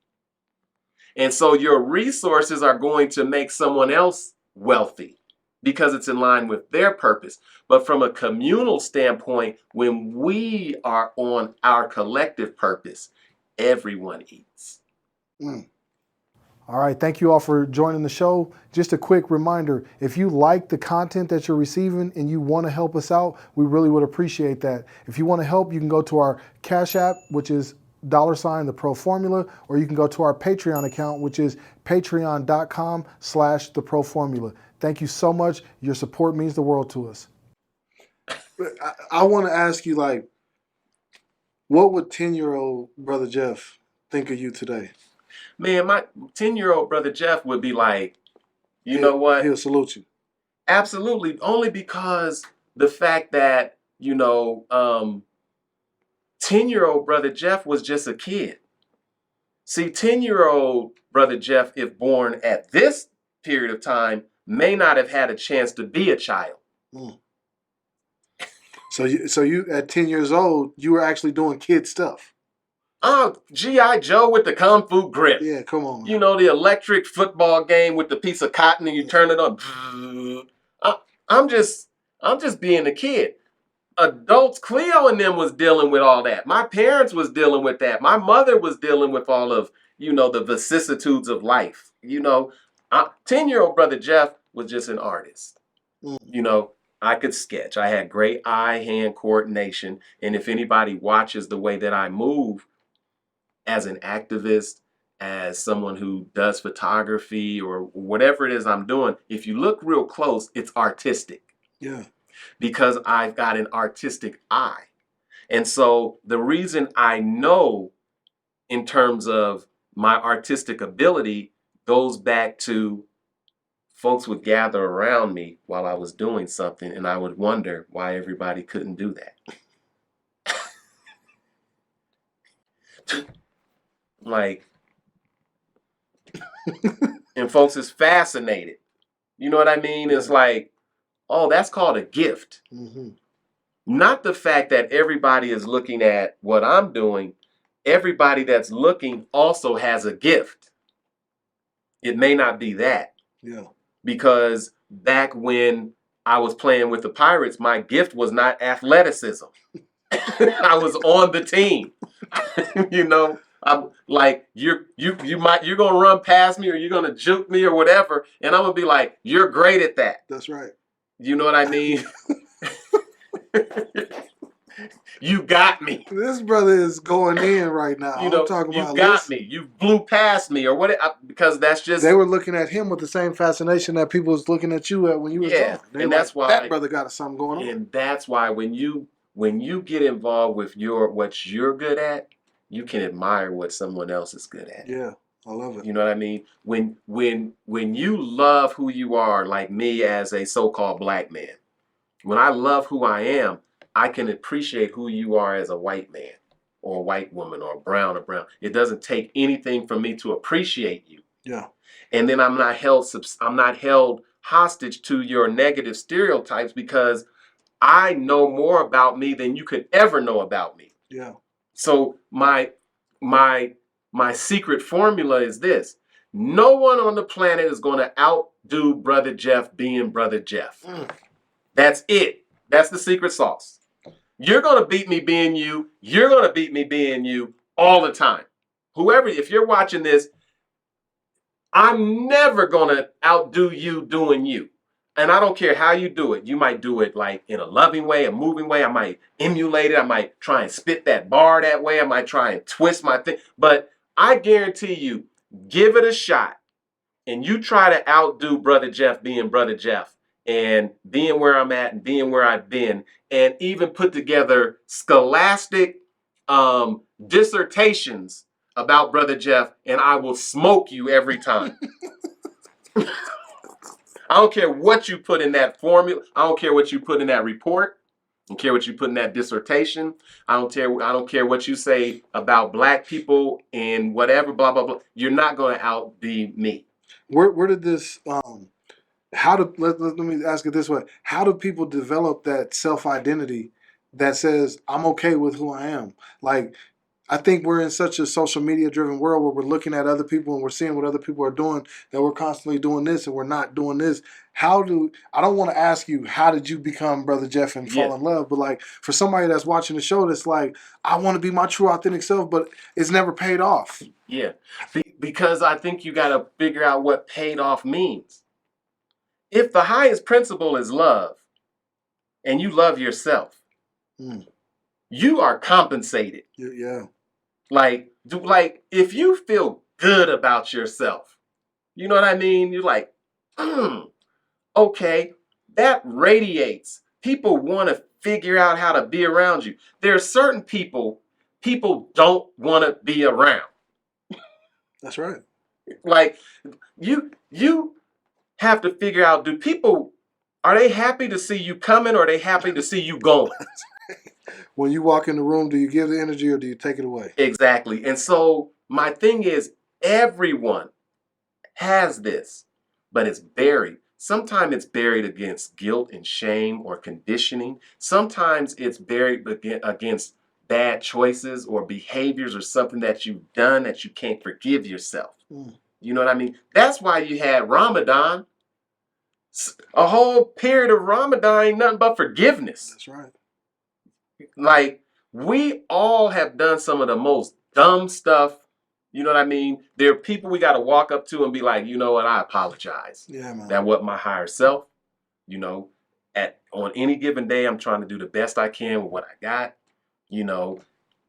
And so your resources are going to make someone else wealthy because it's in line with their purpose. But from a communal standpoint, when we are on our collective purpose, everyone eats. All right, thank you all for joining the show. Just a quick reminder, if you like the content that you're receiving and you want to help us out, we really would appreciate that. If you want to help, you can go to our Cash App, which is $, the Pro Formula, or you can go to our Patreon account, which is patreon.com/the Pro Formula. Thank you so much. Your support means the world to us. I want to ask you, like, what would 10-year-old Brother Jeff think of you today? Man, my 10-year-old brother Jeff would be like, you know what? He'll salute you. Absolutely. Only because the fact that, 10-year-old brother Jeff was just a kid. See, 10-year-old brother Jeff, if born at this period of time, may not have had a chance to be a child. So you at 10 years old, you were actually doing kid stuff. Oh, G.I. Joe with the Kung Fu grip. Yeah, come on, man. You know, the electric football game with the piece of cotton and you turn it on. I'm just being a kid. Adults, Cleo and them was dealing with all that. My parents was dealing with that. My mother was dealing with all of, the vicissitudes of life. 10-year-old brother Jeff was just an artist. I could sketch. I had great eye-hand coordination. And if anybody watches the way that I move as an activist, as someone who does photography or whatever it is I'm doing, if you look real close, it's artistic. Yeah. Because I've got an artistic eye. And so the reason I know in terms of my artistic ability goes back to folks would gather around me while I was doing something, and I would wonder why everybody couldn't do that. And folks is fascinated. You know what I mean? It's like, oh, that's called a gift. Not the fact that everybody is looking at what I'm doing. Everybody that's looking also has a gift. It may not be that. Yeah. Because back when I was playing with the Pirates, my gift was not athleticism. I was on the team. I'm like, you're gonna run past me or you're gonna juke me or whatever, and I'm gonna be like, you're great at that. That's right. You know what I mean? You got me. This brother is going in right now. You I'm know, talking you about, got listen, me. You blew past me or what? Because that's just, they were looking at him with the same fascination that people was looking at you at when you was yeah. gone. They And like, that's that why, brother got something going on. and that's why when you get involved with what you're good at, you can admire what someone else is good at. Yeah, I love it. You know what I mean? When you love who you are, like me as a so-called black man, when I love who I am, I can appreciate who you are as a white man or a white woman or brown or brown. It doesn't take anything from me to appreciate you. Yeah. And then I'm not held hostage to your negative stereotypes because I know more about me than you could ever know about me. Yeah. So my secret formula is this. No one on the planet is going to outdo Brother Jeff being Brother Jeff. That's it. That's the secret sauce. You're going to beat me being you. You're going to beat me being you all the time. Whoever, if you're watching this, I'm never going to outdo you doing you. And I don't care how you do it. You might do it like in a loving way, a moving way. I might emulate it. I might try and spit that bar that way. I might try and twist my thing. But I guarantee you, give it a shot. And you try to outdo Brother Jeff being Brother Jeff and being where I'm at and being where I've been, and even put together scholastic dissertations about Brother Jeff, and I will smoke you every time. I don't care what you put in that formula. I don't care what you put in that report. I don't care what you put in that dissertation. I don't care what you say about black people and whatever, blah, blah, blah. You're not going to outbe me. Where did this how do let me ask it this way. How do people develop that self-identity that says I'm okay with who I am? Like, I think we're in such a social media driven world where we're looking at other people and we're seeing what other people are doing, that we're constantly doing this and we're not doing this. I don't want to ask you, how did you become Brother Jeff and fall in love? But like, for somebody that's watching the show that's like, I want to be my true authentic self, but it's never paid off. Yeah, because I think you got to figure out what paid off means. If the highest principle is love and you love yourself, you are compensated. Yeah. Like if you feel good about yourself, you know what I mean? You're like, okay, that radiates. People want to figure out how to be around you. There are certain people don't want to be around. That's right. Like you have to figure out, are they happy to see you coming or are they happy to see you going? When you walk in the room, do you give the energy or do you take it away? Exactly. And so my thing is, everyone has this, but it's buried. Sometimes it's buried against guilt and shame or conditioning. Sometimes it's buried against bad choices or behaviors or something that you've done that you can't forgive yourself. You know what I mean? That's why you had Ramadan. A whole period of Ramadan ain't nothing but forgiveness. That's right. Like, we all have done some of the most dumb stuff. You know what I mean? There are people we got to walk up to and be like, you know what? I apologize. Yeah, man. That wasn't my higher self. You know, on any given day, I'm trying to do the best I can with what I got. You know,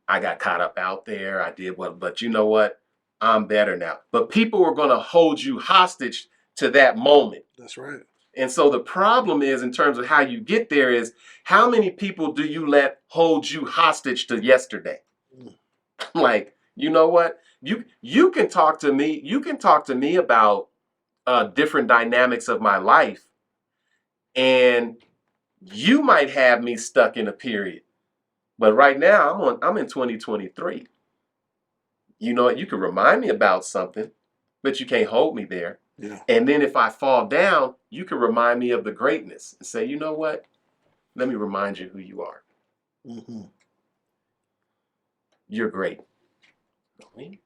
I got caught up out there. I did but you know what? I'm better now. But people are going to hold you hostage to that moment. That's right. And so the problem is, in terms of how you get there, is how many people do you let hold you hostage to yesterday? Like, you know what? You can talk to me. You can talk to me about different dynamics of my life, and you might have me stuck in a period. But right now, I'm in 2023. You know, you can remind me about something, but you can't hold me there. Yeah. And then if I fall down, you can remind me of the greatness and say, you know what? Let me remind you who you are. You're great. Really?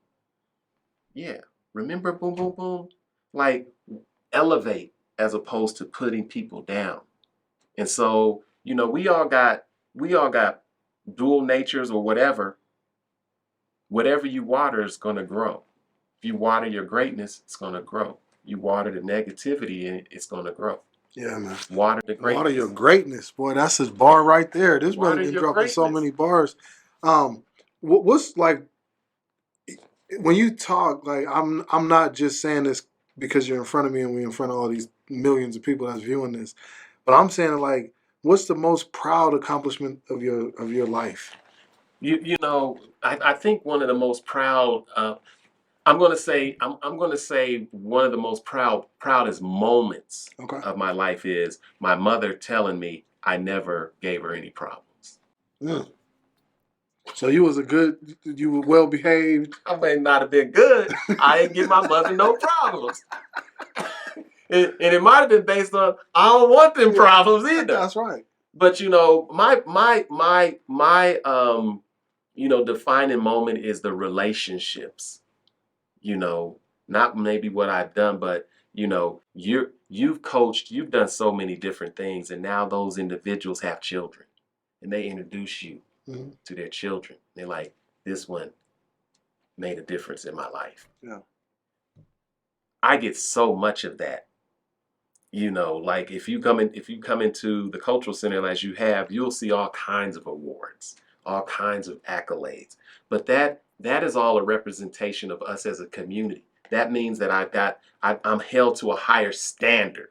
Yeah. Remember, boom, boom, boom. Like, elevate as opposed to putting people down. And so, you know, we all got dual natures or whatever. whatever you water is going to grow. If you water your greatness, it's going to grow. You water the negativity in it, it's going to grow. Yeah, man. Water the Water your greatness. greatness, boy. That's his bar right there. This brother Water been your dropping so greatness. many bars. What's like when you talk? Like I'm not just saying this because you're in front of me and we're in front of all these millions of people that's viewing this, but I'm saying like, what's the most proud accomplishment of your life? You know, I think one of the most proud. I'm going to say one of the most proudest moments Okay. of my life is my mother telling me I never gave her any problems. Mm. So you were well behaved. I may not have been good. I didn't give my mother no problems. And it might have been based on I don't want them problems either. That's right. But my defining moment is the relationships. Not maybe what I've done, but you've coached, you've done so many different things, and now those individuals have children, and they introduce you Mm-hmm. to their children. They're like, this one made a difference in my life. Yeah. I get so much of that. Like if you come into the cultural center as you have, you'll see all kinds of awards, all kinds of accolades. But that is all a representation of us as a community. That means that I'm held to a higher standard.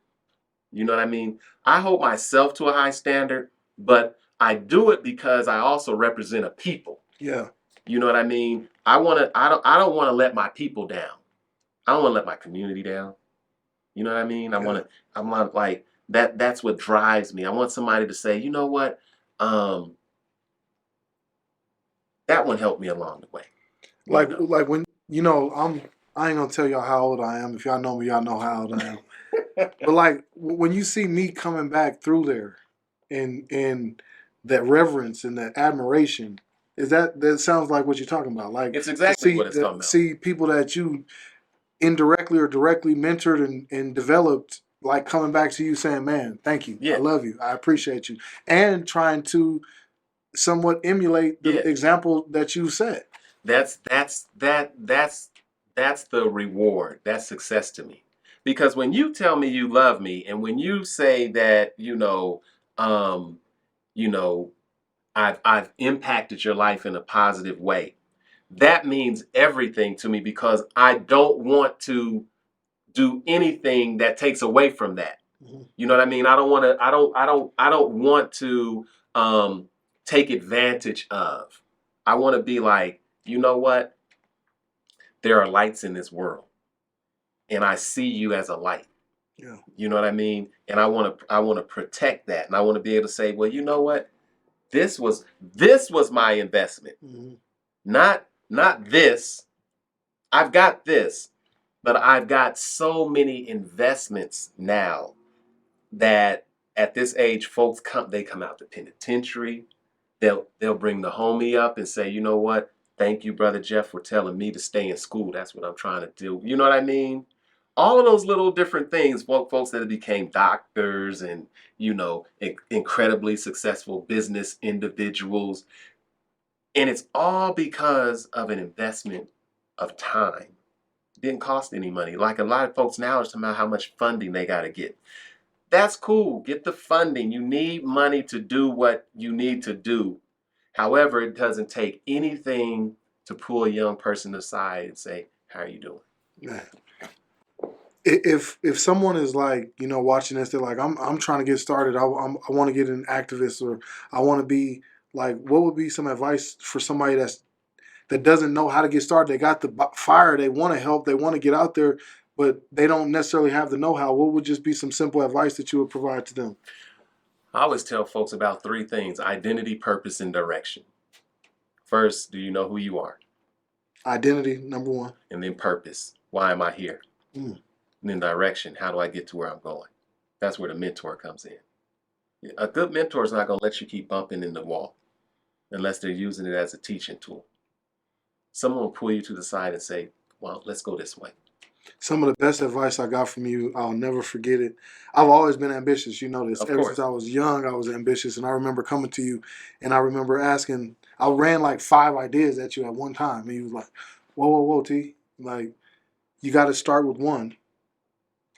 You know what I mean? I hold myself to a high standard, but I do it because I also represent a people. Yeah. You know what I mean? I don't want to let my people down. I don't want to let my community down. You know what I mean? I'm not like that. That's what drives me. I want somebody to say, you know what? That one helped me along the way. Like when I ain't gonna tell y'all how old I am. If y'all know me, y'all know how old I am. But like when you see me coming back through there, and that reverence and that admiration, that sounds like what you're talking about? Like It's exactly what it's talking about. see people that you indirectly or directly mentored and developed, like coming back to you saying, "Man, thank you, Yeah. I love you, I appreciate you," and trying to somewhat emulate the example that you set. That's the reward. That's success to me. Because when you tell me you love me, and when you say that, um, you know, I've impacted your life in a positive way, that means everything to me because I don't want to do anything that takes away from that. Mm-hmm. You know what I mean? I don't want to. I don't want to take advantage of. I want to be like, you know what? There are lights in this world, and I see you as a light. Yeah. You know what I mean? And I want to protect that, and I want to be able to say, well, you know what? This was my investment, Mm-hmm. not this. I've got this, but I've got so many investments now that at this age, folks come out the penitentiary. They'll bring the homie up and say, you know what? Thank you, brother Jeff, for telling me to stay in school. That's what I'm trying to do. You know what I mean? All of those little different things, folks that became doctors and incredibly successful business individuals, and it's all because of an investment of time. It didn't cost any money. Like a lot of folks now are talking about how much funding they got to get. That's cool. Get the funding. You need money to do what you need to do. However, it doesn't take anything to pull a young person aside and say, how are you doing? Yeah. If someone is like watching this, they're like, I'm trying to get started. I want to get an activist, or I want to be like, what would be some advice for somebody that doesn't know how to get started? They got the fire, they want to help, they want to get out there, but they don't necessarily have the know-how. What would just be some simple advice that you would provide to them? I always tell folks about three things: identity, purpose, and direction. First, do you know who you are? Identity, number one. And then purpose. Why am I here? Mm. And then direction. How do I get to where I'm going? That's where the mentor comes in. A good mentor is not going to let you keep bumping in the wall unless they're using it as a teaching tool. Someone will pull you to the side and say, well, let's go this way. Some of the best advice I got from you, I'll never forget it. I've always been ambitious. You know this. Of Ever since course. I was young, I was ambitious. And I remember coming to you and I remember asking, I ran like 5 ideas at you at one time. And you was like, whoa, whoa, whoa, T. Like, you got to start with one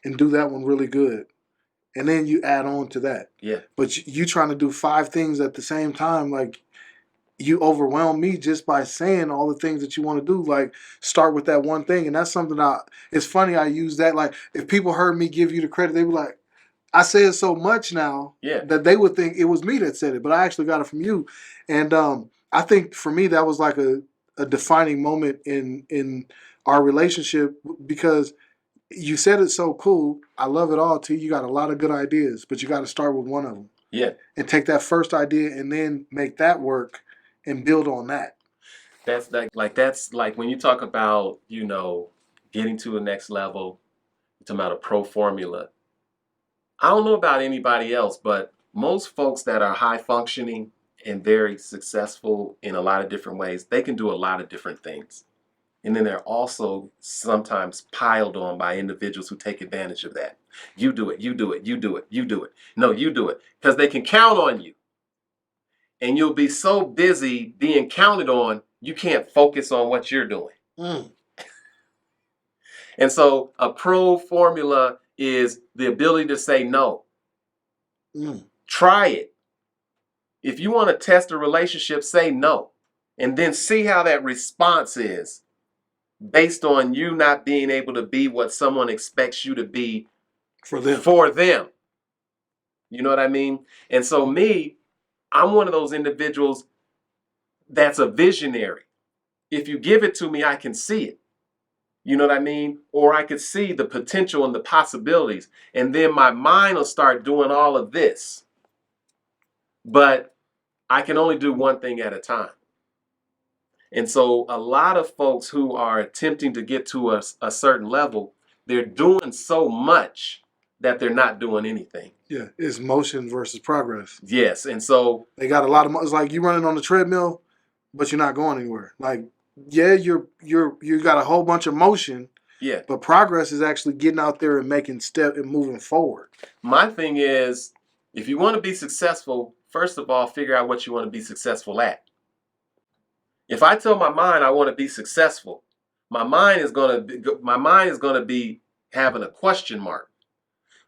and do that one really good. And then you add on to that. Yeah. But you trying to do 5 things at the same time, like, you overwhelm me just by saying all the things that you want to do. Like, start with that one thing. And that's something it's funny I use that. Like, if people heard me give you the credit, they were like, I say it so much now Yeah. that they would think it was me that said it, but I actually got it from you. And I think for me, that was like a defining moment in our relationship, because you said it so cool. I love it all, T. You got a lot of good ideas, but you got to start with one of them. Yeah. And take that first idea and then make that work and build on that. That's that's like when you talk about, getting to the next level, you're talking about a pro formula. I don't know about anybody else, but most folks that are high functioning and very successful in a lot of different ways, they can do a lot of different things. And then they're also sometimes piled on by individuals who take advantage of that. You do it, you do it, you do it, you do it. No, you do it. Because they can count on you. And you'll be so busy being counted on, you can't focus on what you're doing. Mm. And so a pro formula is the ability to say no. Mm. Try it. If you want to test a relationship, say no. And then see how that response is based on you not being able to be what someone expects you to be For them. For them. You know what I mean? And so I'm one of those individuals that's a visionary. If you give it to me, I can see it. You know what I mean? Or I could see the potential and the possibilities. And then my mind will start doing all of this. But I can only do one thing at a time. And so a lot of folks who are attempting to get to a certain level, they're doing so much that they're not doing anything. Yeah, it's motion versus progress. Yes, and so they got a lot of. It's like you running on the treadmill, but you're not going anywhere. Like, yeah, you got a whole bunch of motion. Yeah, but progress is actually getting out there and making step and moving forward. My thing is, if you want to be successful, first of all, figure out what you want to be successful at. If I tell my mind I want to be successful, my mind is going to be having a question mark.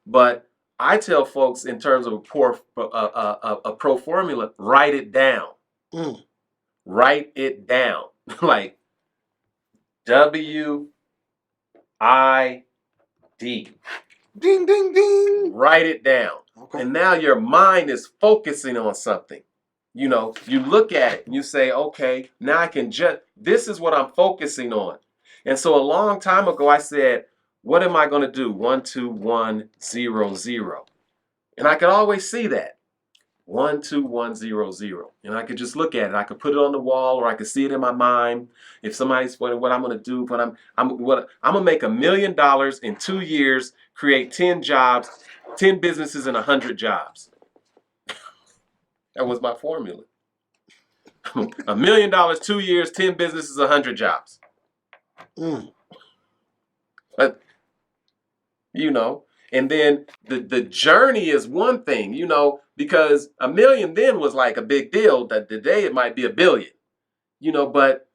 But I tell folks in terms of a pro formula, write it down. Mm. Write it down. Like WID. Ding, ding, ding. Write it down. Okay. And now your mind is focusing on something. You look at it and you say, okay, now I can this is what I'm focusing on. And so a long time ago, I said, what am I going to do? 1, 2, 1, 0, 0. And I could always see that. 1, 2, 1, 0, 0. And I could just look at it. I could put it on the wall, or I could see it in my mind. If somebody's what I'm going to do, I'm going to make $1 million in 2 years, create 10 jobs, 10 businesses, and 100 jobs. That was my formula. $1 million, 2 years, 10 businesses, 100 jobs. Mm. But, and then the journey is one thing, because $1 million then was like a big deal. That today it might be $1 billion, but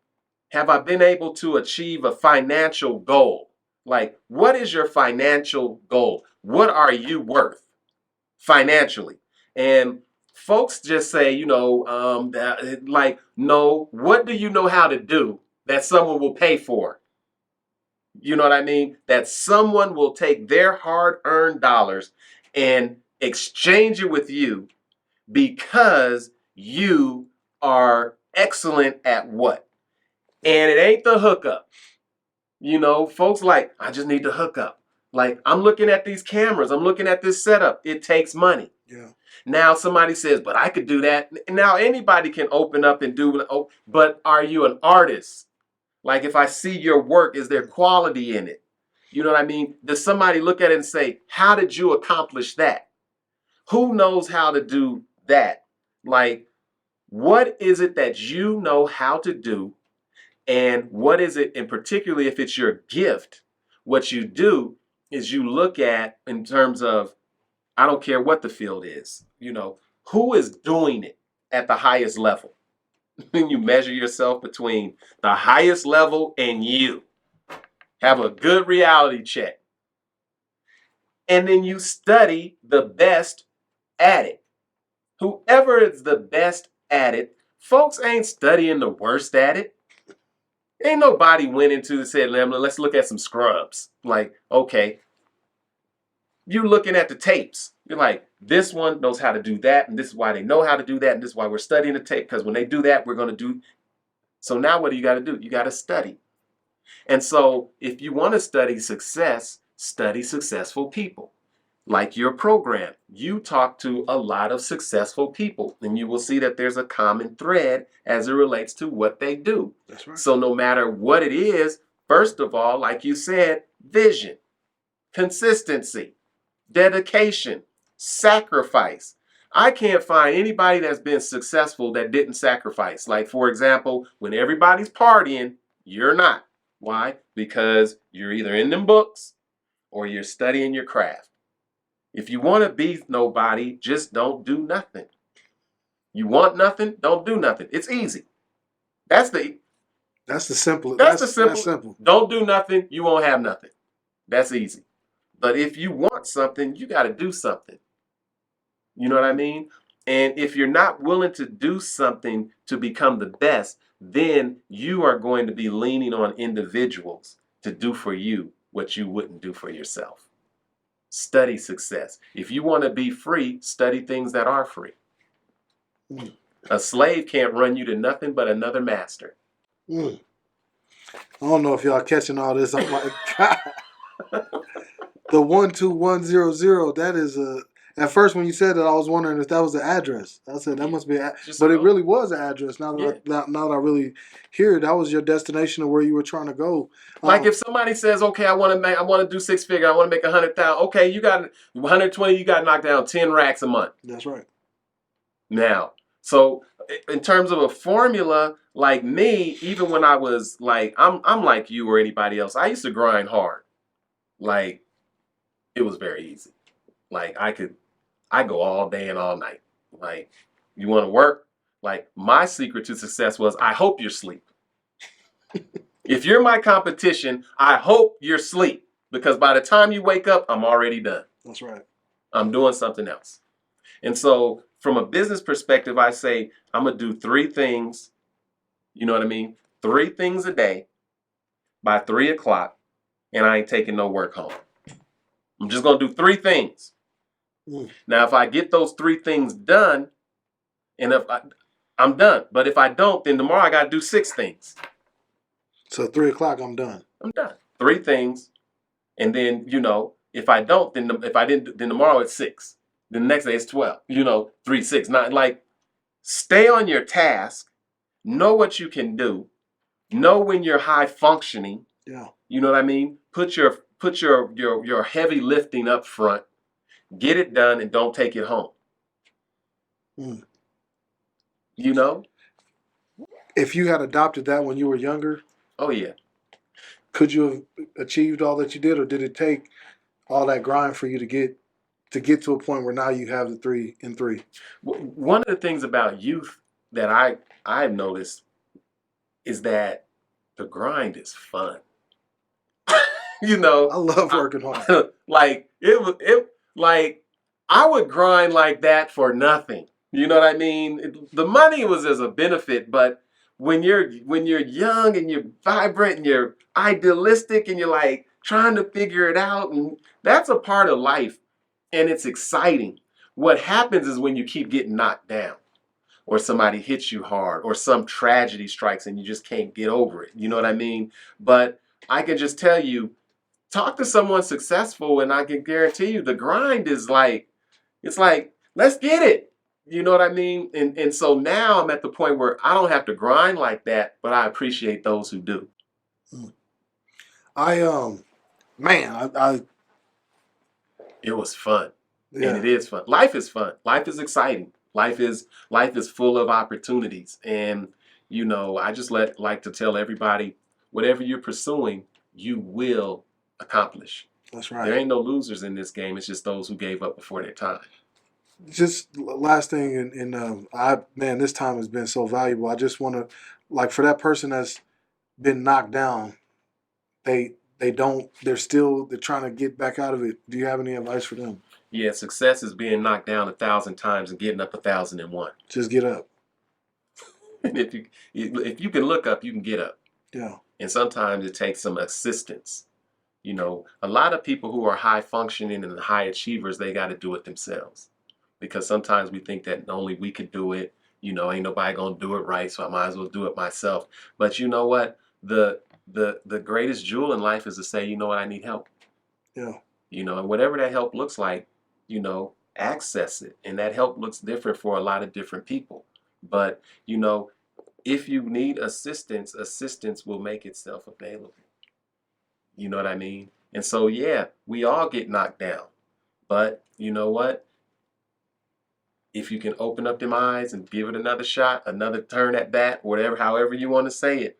have I been able to achieve a financial goal? Like, what is your financial goal? What are you worth financially? And folks just say, no, what do you know how to do that someone will pay for? You know what I mean? That someone will take their hard-earned dollars and exchange it with you because you are excellent at what? And it ain't the hookup. Folks like, I just need the hookup. Like, I'm looking at these cameras. I'm looking at this setup. It takes money. Yeah. Now somebody says, but I could do that. Now anybody can open up and do it. But are you an artist? Like, if I see your work, is there quality in it? You know what I mean? Does somebody look at it and say, how did you accomplish that? Who knows how to do that? Like, what is it that you know how to do? And what is it, and particularly if it's your gift, what you do is you look at in terms of, I don't care what the field is, who is doing it at the highest level. Then you measure yourself between the highest level and you. Have a good reality check. And then you study the best at it. Whoever is the best at it, folks ain't studying the worst at it. Ain't nobody went into and said, let's look at some scrubs. Like, okay, you looking at the tapes. You're like, this one knows how to do that, and this is why they know how to do that, and this is why we're studying the tape, because when they do that, we're going to do. So now what do you got to do? You got to study. And so if you want to study success, study successful people. Like your program, you talk to a lot of successful people, and you will see that there's a common thread as it relates to what they do. That's right. So no matter what it is, first of all, like you said, vision, consistency, dedication, sacrifice. I can't find anybody that's been successful that didn't sacrifice. Like, for example, when everybody's partying, you're not. Why? Because you're either in them books or you're studying your craft. If you want to be nobody, just don't do nothing. You want nothing, don't do nothing. It's easy. That's the simple. That's the simple. That's simple. Don't do nothing, you won't have nothing. That's easy. But if you want something, you got to do something. You know what I mean? And if you're not willing to do something to become the best, then you are going to be leaning on individuals to do for you what you wouldn't do for yourself. Study success. If you want to be free, study things that are free. Mm. A slave can't run you to nothing but another master. I don't know if y'all catching all this. I'm like, God. The 12100, that is a. At first, when you said that, I was wondering if that was the address. I said that must be, but it really was an address. Now that now that I really hear it, that was your destination of where you were trying to go. Like if somebody says, "Okay, I want to do six figure, I want to make 100,000." Okay, you got 120. You got to knock down 10 racks a month. That's right. Now, so in terms of a formula, like me, even when I was like, I'm like you or anybody else. I used to grind hard. Like, it was very easy. Like I go all day and all night. Like, you want to work? Like, my secret to success was, I hope you're asleep. If you're my competition, I hope you're asleep. Because by the time you wake up, I'm already done. That's right. I'm doing something else. And so from a business perspective, I say, I'm going to do 3 things. You know what I mean? 3 things a day by 3 o'clock, and I ain't taking no work home. I'm just going to do 3 things. Now, if I get those 3 things done, and I'm done. But if I don't, then tomorrow I got to do 6 things. So 3 o'clock, I'm done. I'm done. 3 things, and then if I don't, then if I didn't, then tomorrow it's 6. Then the next day it's 12. 3, 6, 9. Like, stay on your task. Know what you can do. Know when you're high functioning. Yeah. You know what I mean? Put your heavy lifting up front. Get it done and don't take it home. If you had adopted that when you were younger, oh yeah, could you have achieved all that you did, or did it take all that grind for you to get to a point where now you have the 3 in 3? One of the things about youth that I've noticed is that the grind is fun. I love working hard. Like like I would grind like that for nothing. You know what I mean? The money was as a benefit, but when you're young and you're vibrant and you're idealistic and you're like trying to figure it out, and that's a part of life, and it's exciting. What happens is when you keep getting knocked down, or somebody hits you hard, or some tragedy strikes and you just can't get over it. You know what I mean? But I can just tell you, talk to someone successful, and I can guarantee you the grind is like, it's like, let's get it. You know what I mean? And so now I'm at the point where I don't have to grind like that, but I appreciate those who do. It was fun. Yeah. And it is fun. Life is fun. Life is exciting. Life is full of opportunities. And, I just like to tell everybody, whatever you're pursuing, you will accomplish. That's There right. ain't no losers in this game. It's just those who gave up before their time. Just last thing, man, this time has been so valuable. I just want to, like, for that person that's been knocked down, they're trying to get back out of it. Do you have any advice for them? Yeah, success is being knocked down 1,000 times and getting up 1,001. Just get up. And if you can look up, you can get up. Yeah. And sometimes it takes some assistance. You know, a lot of people who are high functioning and high achievers, they got to do it themselves. Because sometimes we think that only we could do it. You know, ain't nobody gonna do it right, so I might as well do it myself. But you know what? The greatest jewel in life is to say, you know what, I need help. Yeah. You know, and whatever that help looks like, you know, access it. And that help looks different for a lot of different people. But, you know, if you need assistance, assistance will make itself available. You know what I mean? And so, yeah, we all get knocked down. But you know what? If you can open up them eyes and give it another shot, another turn at bat, whatever, however you want to say it,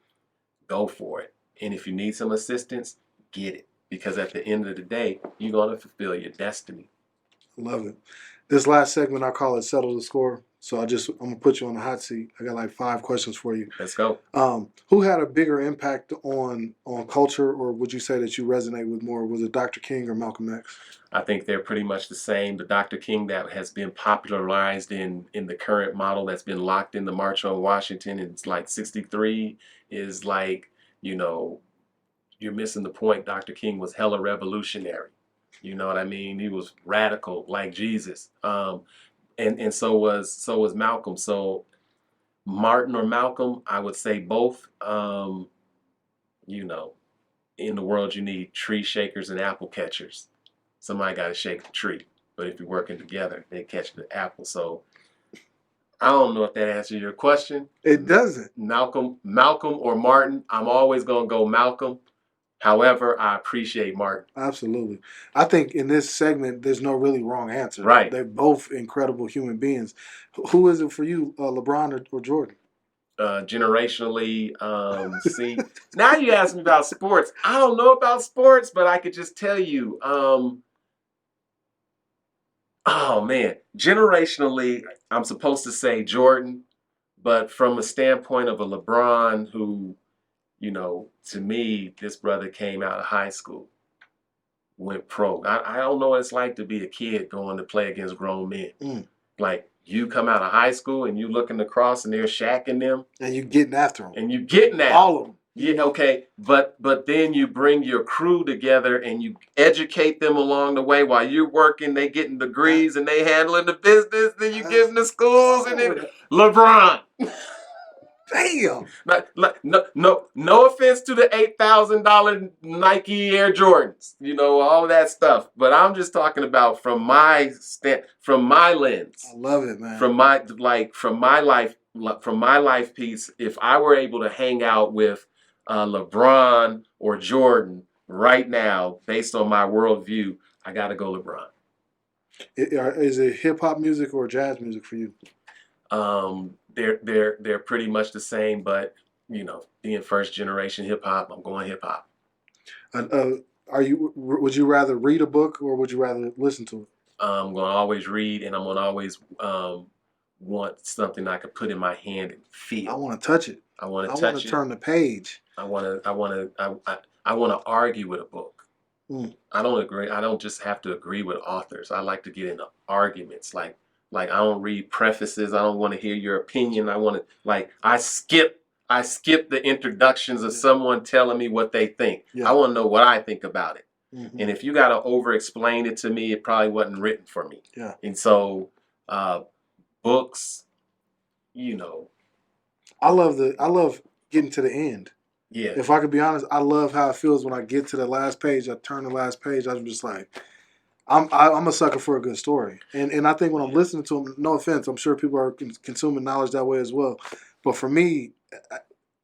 go for it. And if you need some assistance, get it. Because at the end of the day, you're going to fulfill your destiny. Love it. This last segment, I call it Settle the Score. So I'm going to put you on the hot seat. I got like 5 questions for you. Let's go. Who had a bigger impact on culture, or would you say that you resonate with more? Was it Dr. King or Malcolm X? I think they're pretty much the same. The Dr. King that has been popularized in the current model that's been locked in the March on Washington, and it's like 63, is like, you know, you're missing the point. Dr. King was hella revolutionary. You know what I mean? He was radical like Jesus. And so was Malcolm. So Martin or Malcolm, I would say both. You know, in the world you need tree shakers and apple catchers. Somebody got to shake the tree. But if you're working together, they catch the apple. So I don't know if that answers your question. It doesn't. Malcolm or Martin, I'm always going to go Malcolm. However, I appreciate Martin. Absolutely. I think in this segment, there's no really wrong answer. Right. They're both incredible human beings. Who is it for you, LeBron or Jordan? Generationally, see, now you ask me about sports. I don't know about sports, but I could just tell you, oh man, generationally, I'm supposed to say Jordan, but from a standpoint of a LeBron who, you know, to me, this brother came out of high school, went pro. I don't know what it's like to be a kid going to play against grown men. Like, you come out of high school and you looking across and they're shacking them. And you getting after them. And you getting at all of them. Yeah, okay. But then you bring your crew together and you educate them along the way while you're working, they getting degrees and they handling the business, then you give them the schools and then LeBron. Damn. No offense to the $8,000 Nike Air Jordans, you know, all of that stuff. But I'm just talking about from my lens. I love it, man. From my life piece. If I were able to hang out with LeBron or Jordan right now, based on my worldview, I got to go LeBron. Is it hip hop music or jazz music for you? They're pretty much the same, but you know, being first generation hip hop, I'm going hip hop. Would you rather read a book or would you rather listen to it? I'm going to always read, and I'm going to always want something I could put in my hand and feel. I want to touch it. I want to touch it. I want to turn the page. I want to argue with a book. I don't agree. I don't just have to agree with authors. I like to get into arguments. Like I don't read prefaces. I don't want to hear your opinion. I skip the introductions of someone telling me what they think. Yeah. I want to know what I think about it. Mm-hmm. And if you got to over-explain it to me, it probably wasn't written for me. Yeah. And so, books, you know. I love getting to the end. Yeah. If I could be honest, I love how it feels when I get to the last page. I turn the last page. I'm just like, I'm a sucker for a good story. And I think when I'm listening to them, no offense, I'm sure people are consuming knowledge that way as well. But for me,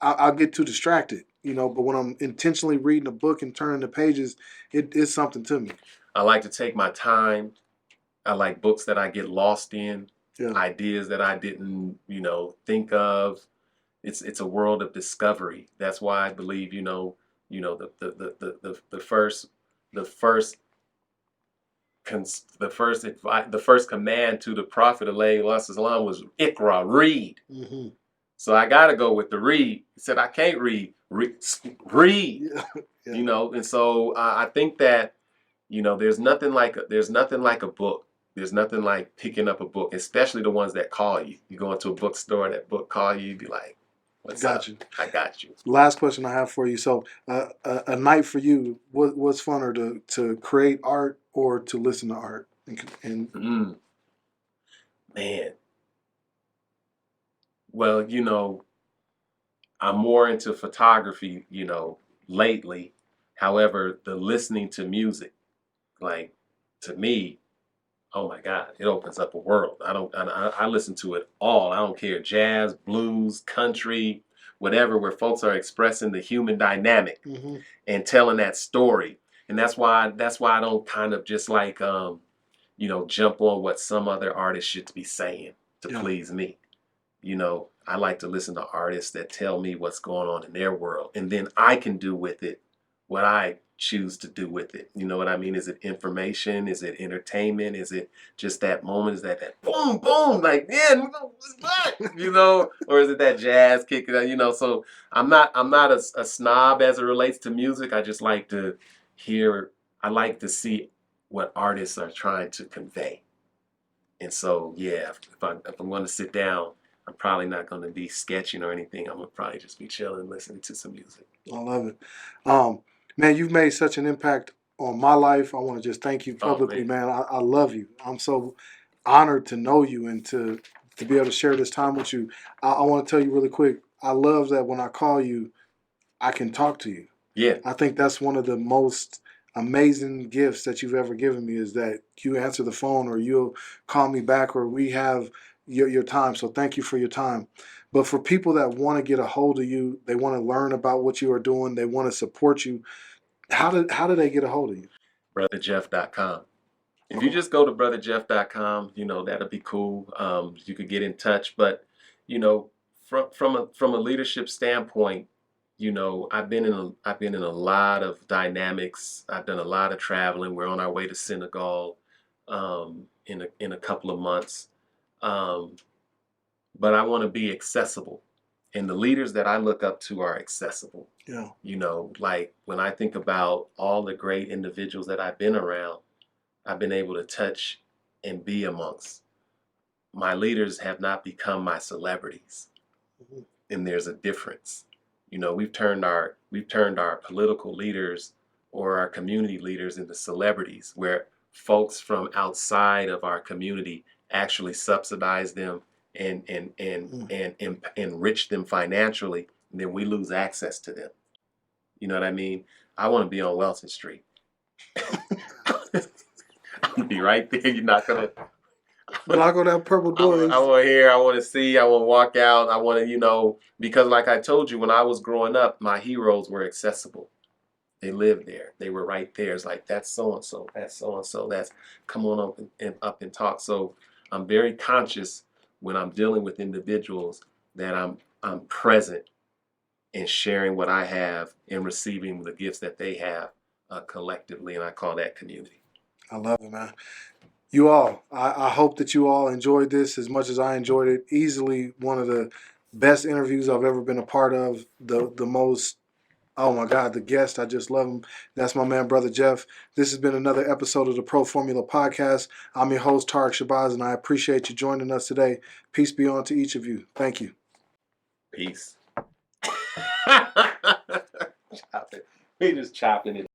I'll get too distracted, you know. But when I'm intentionally reading a book and turning the pages, it's something to me. I like to take my time. I like books that I get lost in, ideas that I didn't, you know, think of. It's a world of discovery. That's why I believe, the first the first the first command to the Prophet ﷺ was Iqra, read. Mm-hmm. So I got to go with the read. He said, I can't read. Read. Yeah. Yeah. You know, and so I think that, you know, there's nothing like a book. There's nothing like picking up a book, especially the ones that call you. You go into a bookstore and that book call you, you'd be like, what's Got up? you. I got you. Last question I have for you. So, a night for you, what's funner to create art or to listen to art? Man. Well, you know, I'm more into photography, you know, lately. However, the listening to music, like, to me, oh my God, it opens up a world. I listen to it all. I don't care, jazz, blues, country, whatever, where folks are expressing the human dynamic Mm-hmm. and telling that story. And that's why I don't kind of just like, you know, jump on what some other artist should be saying to Yeah. please me. You know, I like to listen to artists that tell me what's going on in their world, and then I can do with it what I choose to do with it. You know what I mean? Is it information? Is it entertainment? Is it just that moment? Is that boom, boom, like, yeah, what? You know, or is it that jazz kick? You know, so I'm not a snob as it relates to music. I just like to hear. I like to see what artists are trying to convey. And so, yeah, if I'm going to sit down, I'm probably not going to be sketching or anything. I'm going to probably just be chilling, listening to some music. I love it. Man, you've made such an impact on my life. I want to just thank you Oh, publicly, man. man. I love you. I'm so honored to know you and to be able to share this time with you. I want to tell you really quick. I love that when I call you, I can talk to you. Yeah. I think that's one of the most amazing gifts that you've ever given me is that you answer the phone or you'll call me back or we have your time. So thank you for your time. But for people that want to get a hold of you, they want to learn about what you are doing, they want to support you, how do they get a hold of you? BrotherJeff.com. If you Okay. just go to BrotherJeff.com, you know, that'll be cool. You could get in touch. But, you know, from a leadership standpoint, you know, I've been in a lot of dynamics. I've done a lot of traveling. We're on our way to Senegal in a couple of months. Um, but I want to be accessible. And the leaders that I look up to are accessible. Yeah. You know, like when I think about all the great individuals that I've been around, I've been able to touch and be amongst. My leaders have not become my celebrities. Mhm. And there's a difference. You know, we've turned our political leaders or our community leaders into celebrities where folks from outside of our community actually subsidize them and enrich them financially, and then we lose access to them. You know what I mean? I want to be on Welton Street. Be right there. You're not gonna. Knock on that purple door. I want to hear. I want to see. I want to walk out. I want to, you know, because like I told you, when I was growing up, my heroes were accessible. They lived there. They were right there. It's like that's so and so. That's so and so. That's come on up and talk. So I'm very conscious when I'm dealing with individuals that I'm present and sharing what I have and receiving the gifts that they have collectively, and I call that community. I love it, man. You all, I hope that you all enjoyed this as much as I enjoyed it. Easily one of the best interviews I've ever been a part of. The most, oh my God, the guest, I just love him. That's my man, Brother Jeff. This has been another episode of the Pro Formula Podcast. I'm your host, Tarek Shabazz, and I appreciate you joining us today. Peace be on to each of you. Thank you. Peace. We just chopping it.